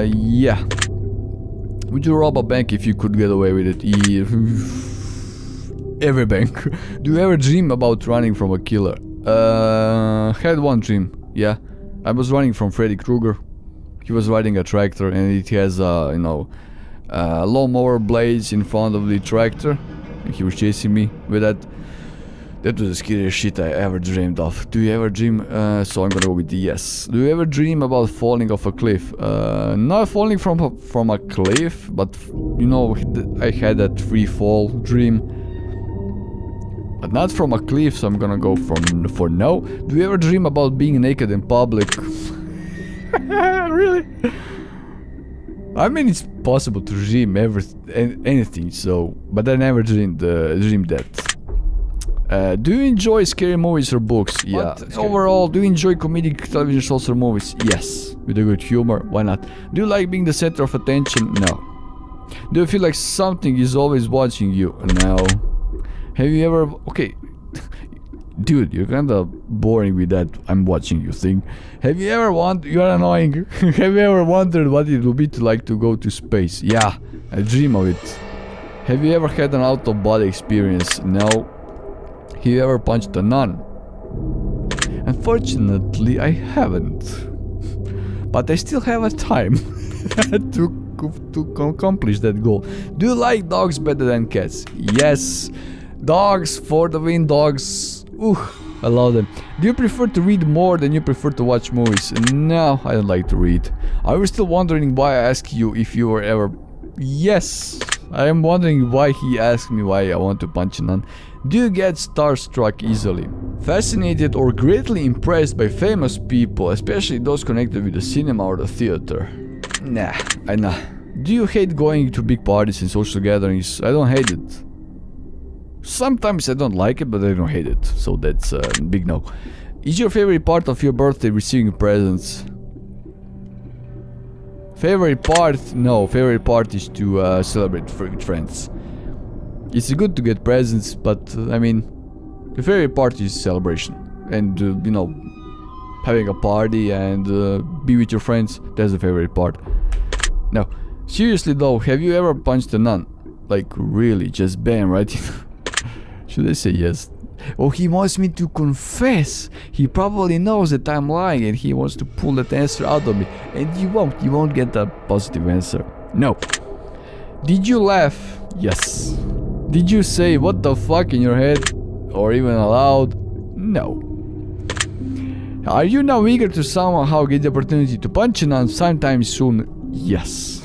Yeah. Would you rob a bank if you could get away with it? Every bank. Do you ever dream about running from a killer? Had one dream, yeah. I was running from Freddy Krueger. He was riding a tractor, and it has, you know, lawnmower blades in front of the tractor. He was chasing me with that. That was the scariest shit I ever dreamed of. Do you ever dream? So I'm gonna go with the yes. Do you ever dream about falling off a cliff? Not falling from a cliff, but you know, I had that free fall dream. But not from a cliff, so I'm gonna go for no. Do you ever dream about being naked in public? Really? I mean, it's possible to dream anything, so, but I never dreamed that. Do you enjoy scary movies or books? Yeah. Overall, do you enjoy comedic television shows or movies? Yes. With a good humor, why not? Do you like being the center of attention? No. Do you feel like something is always watching you? No. Have you ever... Okay. Dude, you're kinda boring with that I'm watching you thing. Have you ever you're annoying. Have you ever wondered what it would be like to go to space? Yeah, I dream of it. Have you ever had an out-of-body experience? No. Have you ever punched a nun? Unfortunately, I haven't. But I still have a time to accomplish that goal. Do you like dogs better than cats? Yes. Dogs, for the win, dogs. Ooh, I love them. Do you prefer to read more than you prefer to watch movies? No, I don't like to read. I was still wondering why I asked you if you were ever... Yes, I am wondering why he asked me why I want to punch a nun. Do you get starstruck easily? Fascinated or greatly impressed by famous people, especially those connected with the cinema or the theater? Nah, nah. Do you hate going to big parties and social gatherings? I don't hate it. Sometimes I don't like it, but I don't hate it. So that's a big no. Is your favorite part of your birthday receiving presents? Favorite part? No, favorite part is to celebrate with friends. It's good to get presents, but I mean, the favorite part is celebration. And, you know, having a party and be with your friends, that's the favorite part. Now, seriously though, have you ever punched a nun? Like, really, just bam, right? Should I say yes? Oh, he wants me to confess. He probably knows that I'm lying and he wants to pull that answer out of me. And you won't get a positive answer. No. Did you laugh? Yes. Did you say what the fuck in your head? Or even aloud? No. Are you now eager to somehow get the opportunity to punch a nun sometime soon? Yes.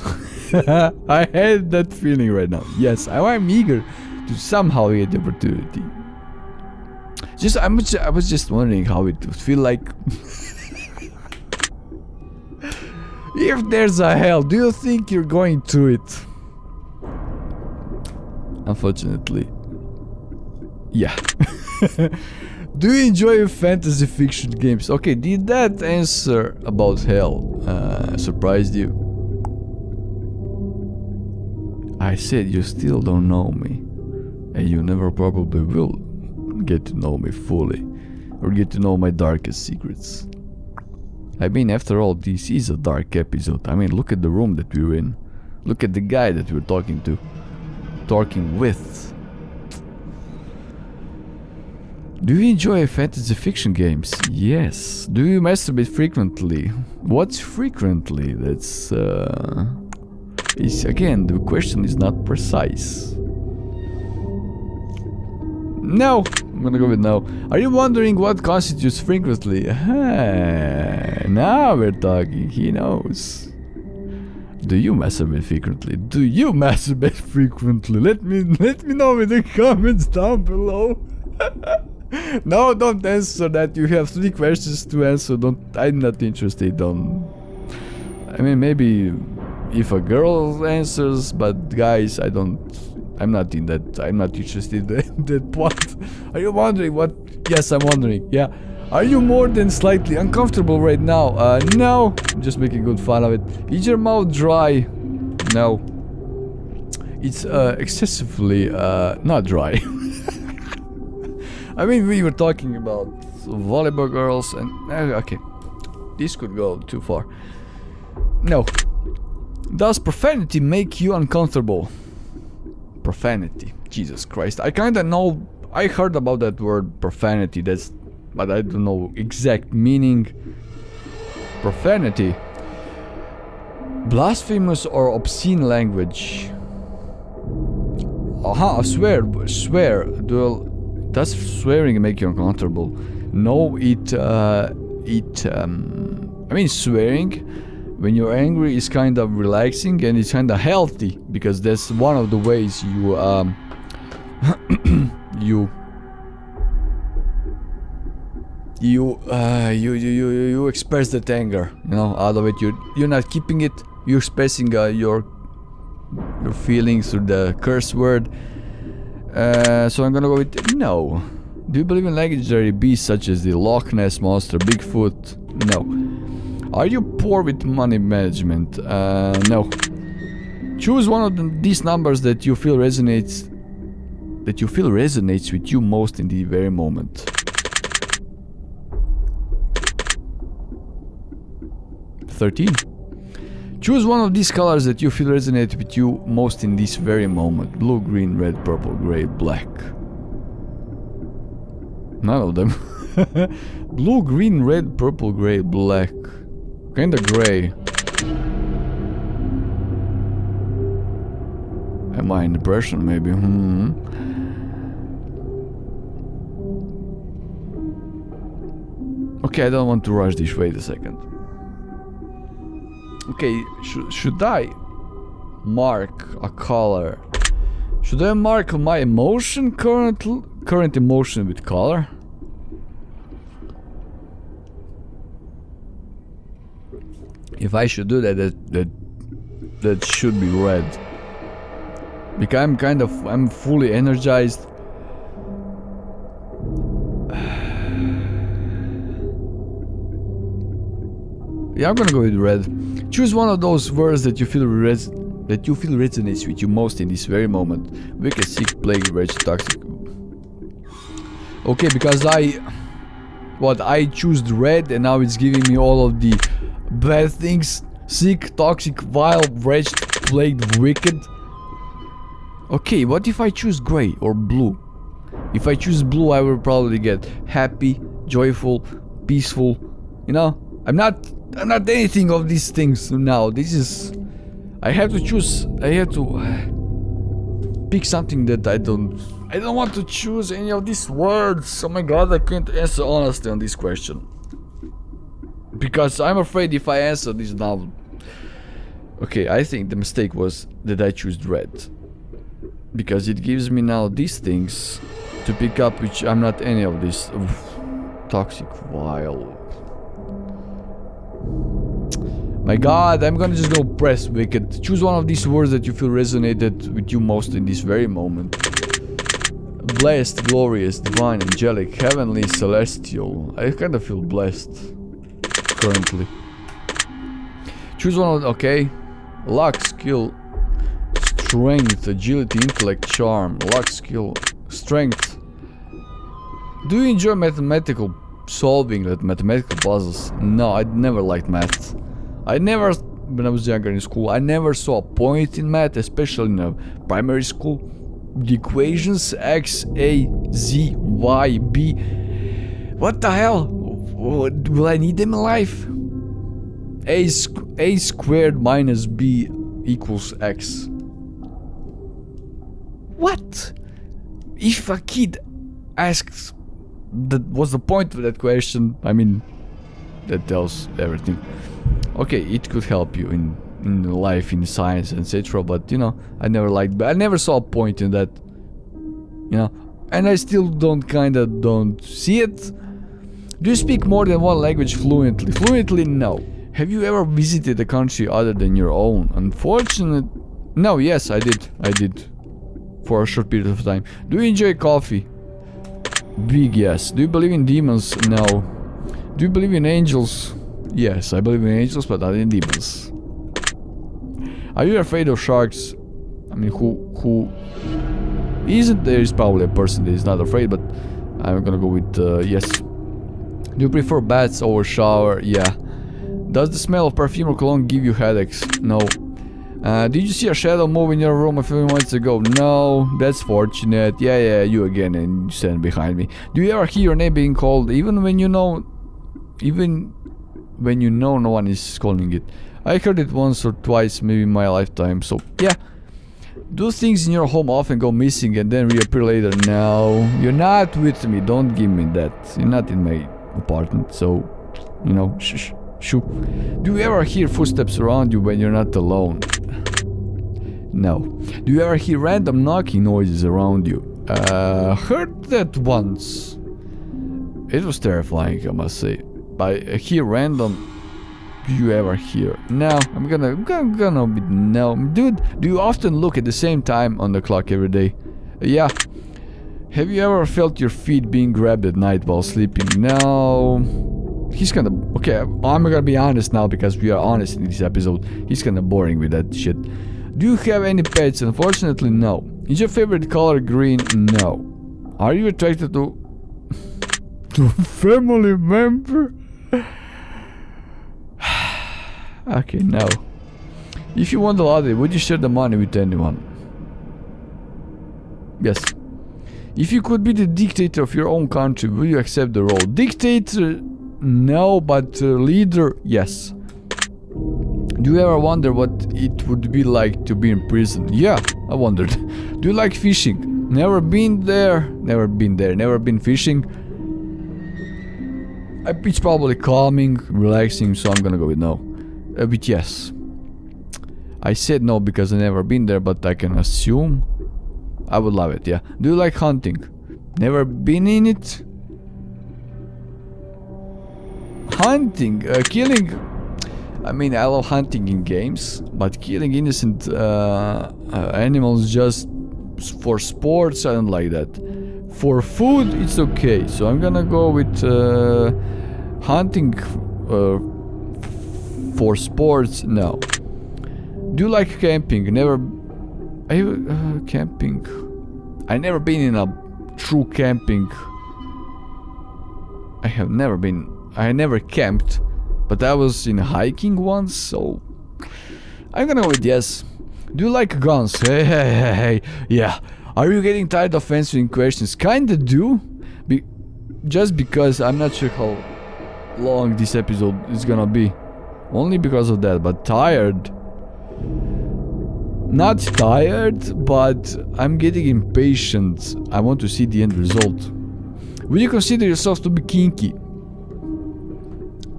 I had that feeling right now. Yes, I'm eager to somehow get the opportunity. I was just wondering how it would feel like. If there's a hell, do you think you're going through it? Unfortunately, yeah. Do you enjoy fantasy fiction games? Okay, did that answer about hell surprised you? I said you still don't know me. And you never probably will get to know me fully, or get to know my darkest secrets. I mean, after all, this is a dark episode. I mean, look at the room that we're in. Look at the guy that we're talking with. Do you enjoy fantasy fiction games? Yes. Do you masturbate frequently? What's frequently? That's again, the question is not precise. No, I'm gonna go with no. Are you wondering what constitutes frequently? Now we're talking. He knows. Do you masturbate frequently? Do you masturbate frequently? Let me know in the comments down below. No, don't answer that. You have 3 questions to answer. I'm not interested on. I mean, maybe if a girl answers, but guys, I don't I'm not in that. I'm not interested in that part. Are you wondering what? Yes, I'm wondering. Yeah. Are you more than slightly uncomfortable right now? No. I'm just making good fun of it. Is your mouth dry? No. It's excessively not dry. I mean, we were talking about volleyball girls and okay, this could go too far. No. Does profanity make you uncomfortable? Profanity. Jesus Christ. I kinda know. I heard about that word profanity. But I don't know exact meaning. Profanity. Blasphemous or obscene language. Swear. Does swearing make you uncomfortable? No, I mean, swearing when you're angry is kind of relaxing and it's kind of healthy, because that's one of the ways you you express that anger, you know, out of it. You're not keeping it. You're expressing your feelings through the curse word. So I'm gonna go with no. Do you believe in legendary beasts such as the Loch Ness monster, Bigfoot? No. Are you poor with money management? No. Choose one of these numbers that you feel resonates with you most in the very moment. 13. Choose one of these colors that you feel resonate with you most in this very moment. Blue, green, red, purple, grey, black. None of them. Blue, green, red, purple, grey, black. Kinda grey. Am I in depression maybe? Okay, I don't want to rush this. Wait a second. Okay, should I mark a color? Should I mark my emotion, current emotion with color? If I should do that should be red. Because I'm fully energized. Yeah, I'm gonna go with red. Choose one of those words that you feel resonates with you most in this very moment. Wicked, sick, plague, wretched, toxic. Okay, because I choose the red and now it's giving me all of the bad things. Sick, toxic, vile, wretched, plagued, wicked. Okay, what if I choose grey or blue? If I choose blue, I will probably get happy, joyful, peaceful. You know, I'm not anything of these things now. This is... I have to choose. I have to pick something that I don't want to choose any of these words. Oh my god, I can't answer honestly on this question. Because I'm afraid if I answer this now... Okay, I think the mistake was that I chose red. Because it gives me now these things to pick up, which I'm not any of this. Oof. Toxic, vile. My god, I'm gonna just go press wicked. Choose one of these words that you feel resonated with you most in this very moment. Blessed, glorious, divine, angelic, heavenly, celestial. I kind of feel blessed currently. Choose one of... Okay. Luck, skill, strength, agility, intellect, charm. Luck, skill, strength. Do you enjoy mathematical solving, like mathematical puzzles? No, I never liked math. When I was younger in school, I never saw a point in math, especially in primary school. The equations x, a, z, y, b. What the hell? Will I need them in life? A squared minus b equals x. What? If a kid asks, what's the point of that question? I mean, that tells everything. Okay, it could help you in life, in science, etc. But you know, I never saw a point in that. You know, and I still don't see it. Do you speak more than one language fluently? Fluently, no. Have you ever visited a country other than your own? Unfortunate. No, yes, I did. for a short period of time. Do you enjoy coffee? Big yes. Do you believe in demons? No. Do you believe in angels? Yes, I believe in angels, but not in demons. Are you afraid of sharks? I mean, who isn't? There is probably a person that is not afraid, but I'm gonna go with yes. Do you prefer baths over shower? Yeah. Does the smell of perfume or cologne give you headaches? No. Did you see a shadow move in your room a few months ago? No. That's fortunate. Yeah, you again, and you stand behind me. Do you ever hear your name being called, even when you know no one is calling it? I heard it once or twice, maybe in my lifetime, so yeah. Do things in your home often go missing and then reappear later? No. You're not with me, don't give me that. You're not in my apartment, so, you know, shh. Shoo. Do you ever hear footsteps around you when you're not alone? No. Do you ever hear random knocking noises around you? Heard that once. It was terrifying, I must say. By hear random, do you ever hear? No. I'm gonna be no. Dude, do you often look at the same time on the clock every day? Yeah. Have you ever felt your feet being grabbed at night while sleeping? No. He's kinda... Okay, I'm gonna be honest now because we are honest in this episode. He's kinda boring with that shit. Do you have any pets? Unfortunately, no. Is your favorite color green? No. Are you attracted to... to a family member? Okay, no. If you won the lottery, would you share the money with anyone? Yes. If you could be the dictator of your own country, will you accept the role? Dictator... No, but leader, yes. Do you ever wonder what it would be like to be in prison? Yeah, I wondered. Do you like fishing? Never been there. Never been fishing. It's probably calming, relaxing, so I'm gonna go with no. But yes. I said no because I've never been there, but I can assume I would love it, yeah. Do you like hunting? Never been in it? Hunting, killing. I mean, I love hunting in games, but killing innocent animals just for sports, I don't like that. For food, it's okay. So I'm gonna go with hunting for sports. No. Do you like camping? Never. Camping. I never been in a true camping. I never camped, but I was in hiking once, so I'm gonna go with yes. Do you like guns? Hey, yeah. Are you getting tired of answering questions? Kinda do, just because I'm not sure how long this episode is gonna be. Only because of that, but tired. Not tired, but I'm getting impatient. I want to see the end result. Would you consider yourself to be kinky?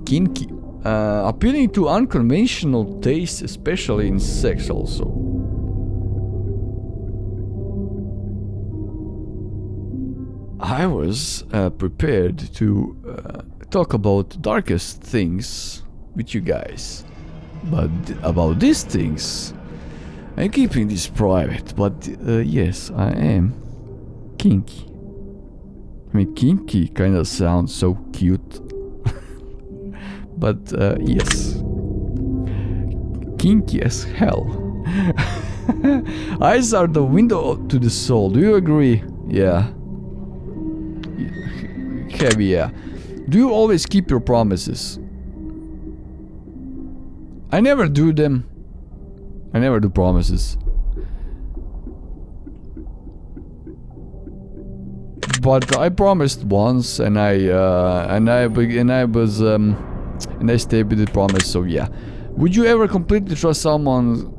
Kinky. Appealing to unconventional tastes, especially in sex also. I was prepared to talk about darkest things with you guys. But about these things, I'm keeping this private. But yes, I am kinky. I mean, kinky kind of sounds so cute. But yes, kinky as hell. Eyes are the window to the soul. Do you agree? Yeah. Heavy, yeah. Do you always keep your promises? I never do them. I never do promises. But I promised once, and I stayed with the promise. So yeah. Would you ever completely trust someone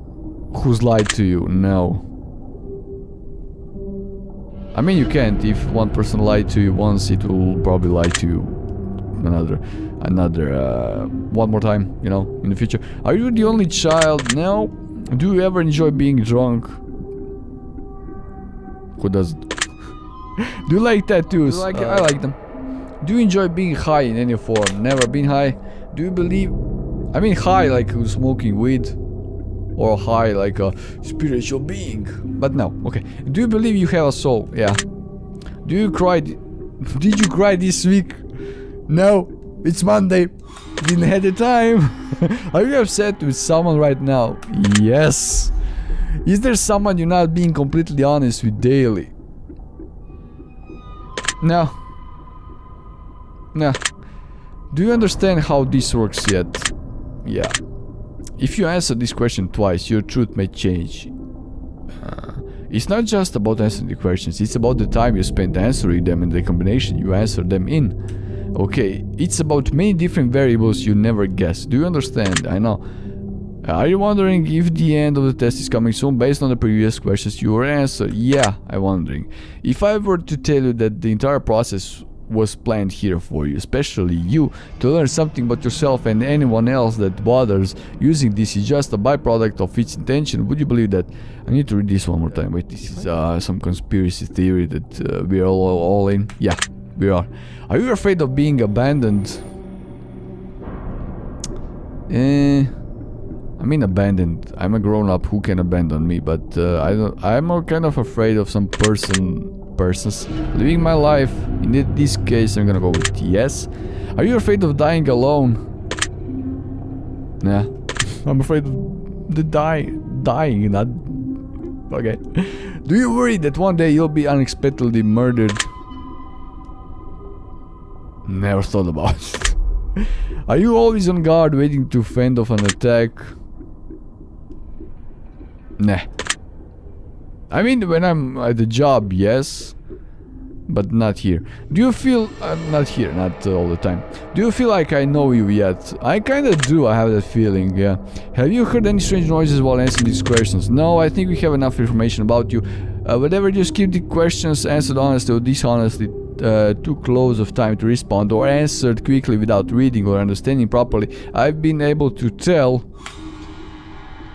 who's lied to you? No. I mean, you can't. If one person lied to you once, it will probably lie to you one more time, you know, in the future. Are you the only child? No. Do you ever enjoy being drunk? Who doesn't? Do you like tattoos? I like them. Do you enjoy being high in any form? Never been high. Do you believe... I mean high like smoking weed. or high like a spiritual being. But no, okay. Do you believe you have a soul? Yeah. Do you cry? Did you cry this week? No, it's Monday. Didn't have the time. Are you upset with someone right now? Yes. Is there someone you're not being completely honest with daily? No. No. Do you understand how this works yet? Yeah. If you answer this question twice, your truth may change. It's not just about answering the questions, it's about the time you spend answering them and the combination you answer them in. Okay, it's about many different variables you never guess. Do you understand? I know. Are you wondering if the end of the test is coming soon based on the previous questions you were answered? Yeah, I'm wondering. If I were to tell you that the entire process was planned here for you, especially you, to learn something about yourself and anyone else that bothers using this is just a byproduct of its intention, would you believe that? I need to read this one more time. Wait, this is some conspiracy theory that we're all in. Yeah, we are. Are you afraid of being abandoned? I mean abandoned. I'm a grown-up, who can abandon me? But I'm kind of afraid of some persons living my life. In this case, I'm gonna go with yes. Are you afraid of dying alone? Nah. I'm afraid of the dying, not... Okay. Do you worry that one day you'll be unexpectedly murdered? Never thought about it. Are you always on guard waiting to fend off an attack? Nah. I mean, when I'm at the job, yes. But not here. Do you feel... not here, not all the time. Do you feel like I know you yet? I kinda do, I have that feeling, yeah. Have you heard any strange noises while answering these questions? No, I think we have enough information about you. Whatever, just keep the questions answered honestly or dishonestly. Too close of time to respond or answered quickly without reading or understanding properly. I've been able to tell.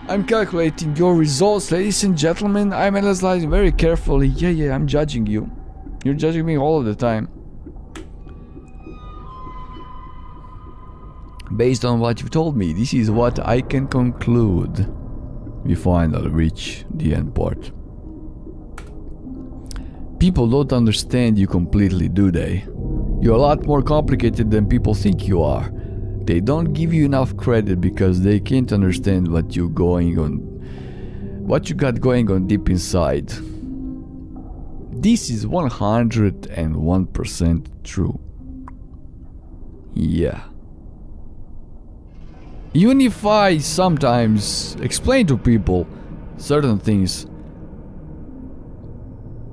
I'm calculating your results, ladies and gentlemen. I'm analyzing very carefully. Yeah, I'm judging you. You're judging me all of the time. Based on what you've told me, this is what I can conclude. We finally reach the end part. People don't understand you completely, do they? You're a lot more complicated than people think you are. They don't give you enough credit because they can't understand what you got going on deep inside. This is 101% true. Yeah. Even if I sometimes explain to people certain things,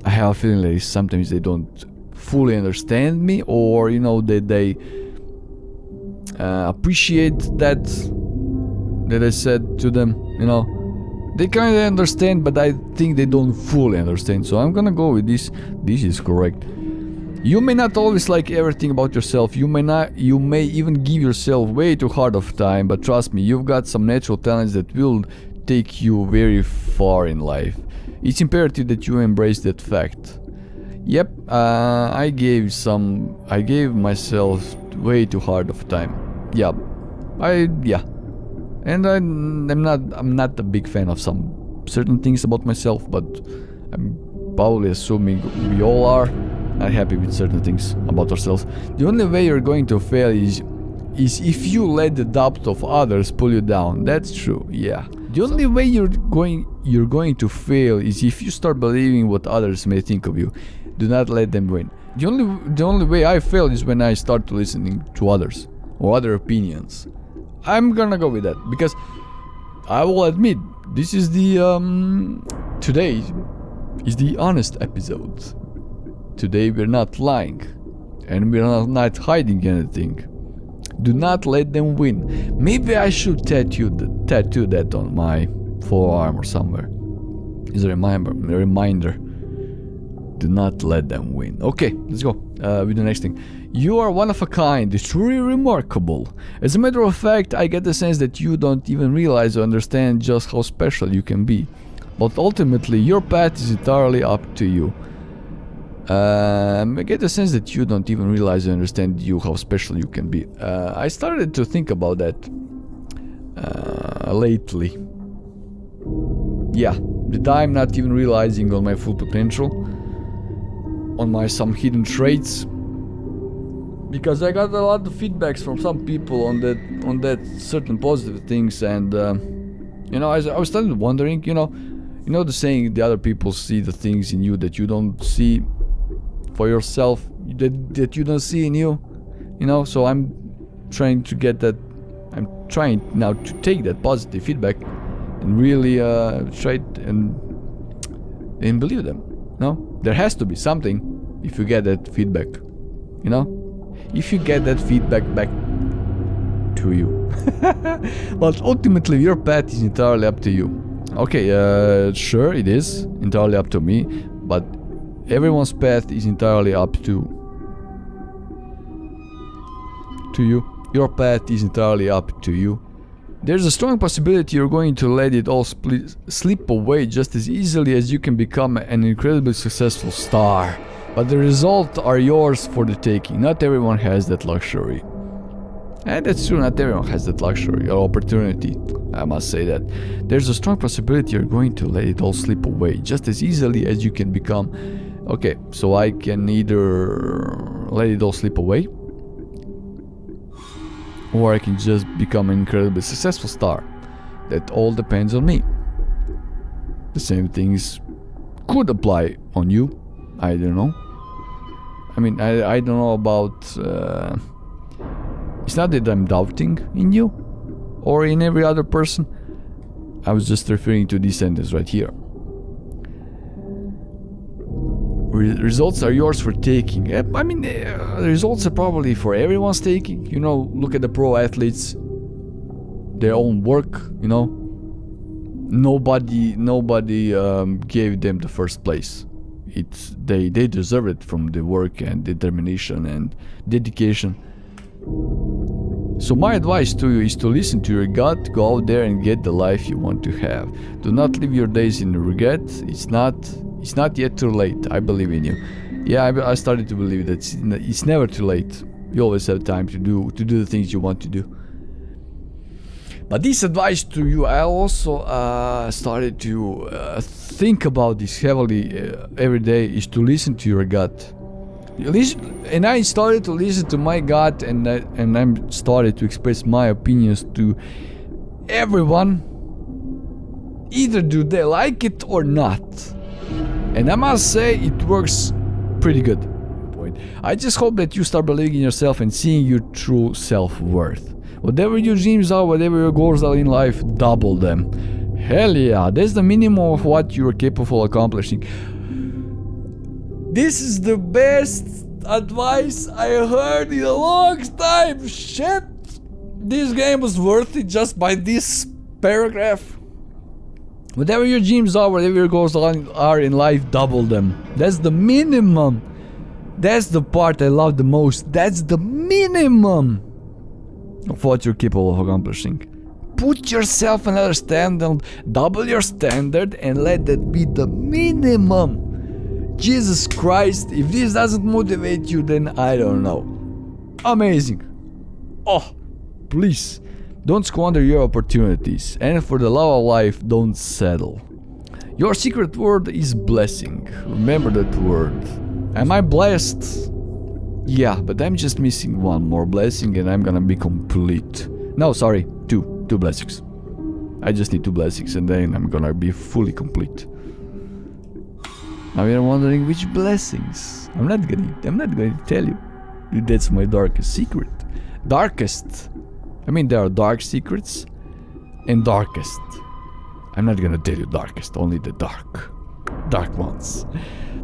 I have a feeling like sometimes they don't fully understand me, or you know, that they appreciate that I said to them, you know. They kind of understand, but I think they don't fully understand. So I'm gonna go with this. This is correct. You may not always like everything about yourself. You may even give yourself way too hard of time. But trust me, you've got some natural talents that will take you very far in life. It's imperative that you embrace that fact. Yep, I gave myself way too hard of time. Yeah. And I'm not a big fan of some certain things about myself, but I'm probably assuming we all are not happy with certain things about ourselves. The only way you're going to fail is if you let the doubt of others pull you down. That's true, yeah. The only way you're going to fail is if you start believing what others may think of you. Do not let them win. The only way I fail is when I start listening to others or other opinions. I'm gonna go with that because I will admit this is the today is the honest episode. Today we're not lying and we're not hiding anything. Do not let them win. Maybe I should tattoo that on my forearm or somewhere. It's a reminder. Do not let them win. Okay, let's go with the next thing. You are one of a kind, truly remarkable. As a matter of fact, I get the sense that you don't even realize or understand just how special you can be. But ultimately, your path is entirely up to you. I get the sense that you don't even realize or understand how special you can be. I started to think about that lately. Yeah, that I'm not even realizing on my full potential, on my some hidden traits. Because I got a lot of feedbacks from some people on that certain positive things, and you know, I was starting wondering, you know the saying, the other people see the things in you that you don't see for yourself, that you don't see in you, you know. So I'm trying to get that. I'm trying now to take that positive feedback and really try it and believe them. No, there has to be something if you get that feedback, you know. If you get that feedback back to you. But ultimately your path is entirely up to you. Okay, sure, it is entirely up to me, but everyone's path is entirely up to you. Your path is entirely up to you. There's a strong possibility you're going to let it all slip away just as easily as you can become an incredibly successful star. But the results are yours for the taking. Not everyone has that luxury. And that's true, not everyone has that luxury or opportunity. I must say that. There's a strong possibility you're going to let it all slip away just as easily as you can become. Okay, so I can either let it all slip away, or I can just become an incredibly successful star. That all depends on me. The same things could apply on you. I don't know. I mean, I don't know about... it's not that I'm doubting in you or in every other person. I was just referring to this sentence right here. Results are yours for taking. I mean, the results are probably for everyone's taking. You know, look at the pro athletes. Their own work, you know. Nobody gave them the first place. They deserve it from the work and determination and dedication. So my advice to you is to listen to your gut, go out there and get the life you want to have. Do not live your days in regret. It's not yet too late. I believe in you. Yeah, I started to believe that it's never too late. You always have time to do the things you want to do. But this advice to you, I also started to think about this heavily every day, is to listen to your gut. And I started to listen to my gut, and I started to express my opinions to everyone. Either do they like it or not. And I must say it works pretty good. I just hope that you start believing in yourself and seeing your true self-worth. Whatever your dreams are, whatever your goals are in life, double them. Hell yeah, that's the minimum of what you are capable of accomplishing. This is the best advice I heard in a long time. Shit, this game was worth it just by this paragraph. Whatever your dreams are, whatever your goals are in life, double them. That's the minimum. That's the part I love the most. That's the minimum of what you're capable of accomplishing. Put yourself another standard, double your standard, and let that be the minimum. Jesus Christ, if this doesn't motivate you, then I don't know. Amazing. Oh, please, don't squander your opportunities, and for the love of life, don't settle. Your secret word is blessing. Remember that word. Am I blessed? Yeah, but I'm just missing one more blessing and I'm gonna be complete. No, sorry, two blessings. I just need 2 blessings and then I'm gonna be fully complete. Now you're wondering which blessings. I'm not going to tell you. That's my darkest secret. Darkest. I mean, there are dark secrets and darkest. I'm not gonna tell you darkest, only the dark ones.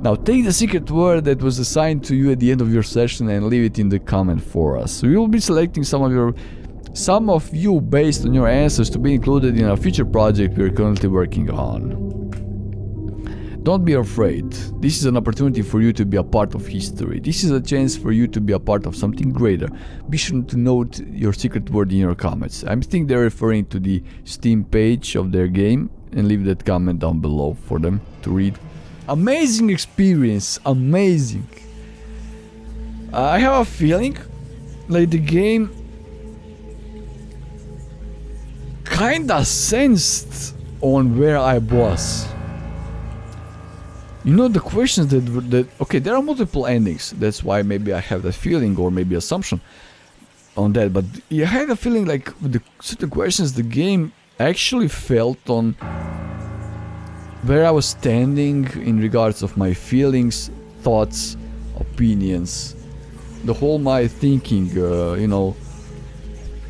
Now take the secret word that was assigned to you at the end of your session and leave it in the comment for us. We will be selecting some of you based on your answers to be included in a future project we are currently working on. Don't be afraid. This is an opportunity for you to be a part of history. This is a chance for you to be a part of something greater. Be sure to note your secret word in your comments. I think they're referring to the Steam page of their game, and leave that comment down below for them to read. Amazing experience, amazing. I have a feeling like the game kinda sensed on where I was. You know, the questions that okay, there are multiple endings. That's why maybe I have that feeling or maybe assumption on that. But I had a feeling like with the certain questions, the game actually felt on where I was standing in regards of my feelings, thoughts, opinions, the whole my thinking, you know,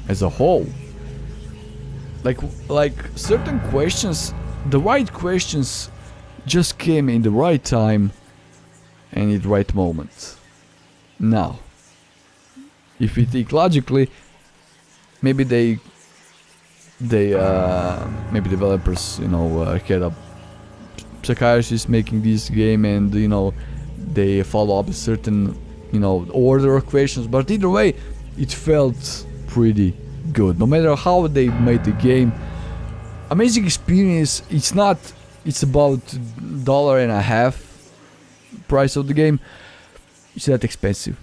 as a whole. Like certain questions, the right questions just came in the right time and in the right moment. Now, if we think logically, maybe maybe developers, you know, had a psychiatrist making this game, and you know, they follow up a certain, you know, order of questions. But either way, it felt pretty good. No matter how they made the game, amazing experience. It's about $1.50 price of the game. It's not expensive.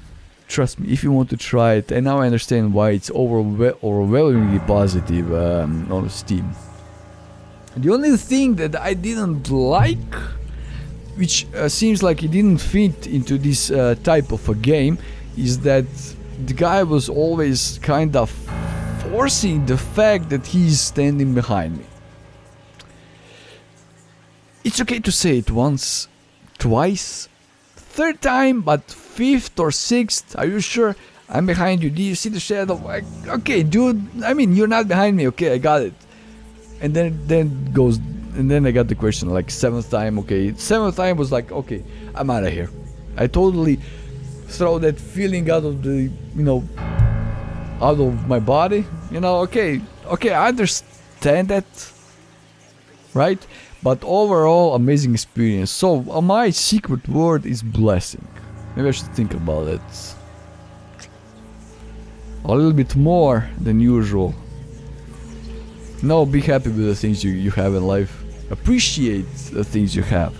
Trust me, if you want to try it. And now I understand why it's overwhelmingly positive on Steam. The only thing that I didn't like, which seems like it didn't fit into this type of a game, is that the guy was always kind of forcing the fact that he's standing behind me. It's okay to say it once, twice, third time, but fifth or sixth, are you sure? I'm behind you. Do you see the shadow? Like, okay, dude. I mean, you're not behind me. Okay, I got it. And then I got the question like seventh time. Okay, seventh time was like, okay, I'm out of here. I totally throw that feeling out of the, you know, out of my body. You know, okay, I understand that, right? But overall, amazing experience. So my secret word is blessing. Maybe I should think about it a little bit more than usual. No, be happy with the things you have in life. Appreciate the things you have.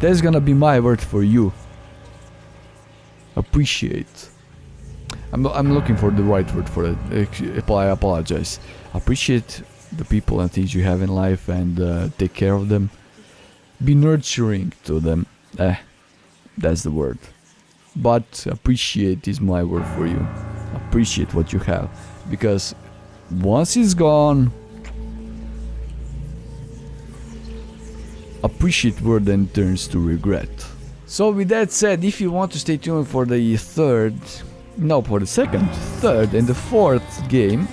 That's gonna be my word for you. Appreciate. I'm looking for the right word for it. I apologize. Appreciate the people and things you have in life, and take care of them. Be nurturing to them. That's the word. But appreciate is my word for you. Appreciate what you have, because once it's gone, appreciate word then turns to regret. So with that said, if you want to stay tuned for the second, third and the fourth game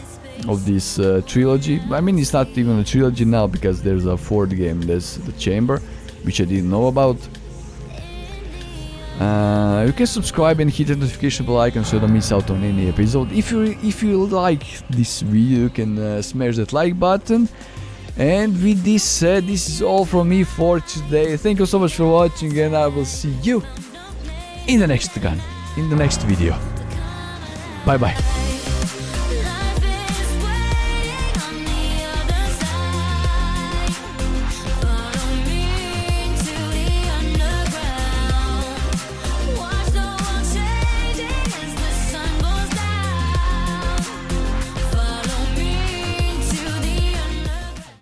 of this trilogy. I mean, it's not even a trilogy now because there's a fourth game. There's the Chamber, which I didn't know about. You can subscribe and hit the notification bell icon so you don't miss out on any episode. If you like this video, you can smash that like button. And with this said, this is all from me for today. Thank you so much for watching, and I will see you in the next video. Bye bye.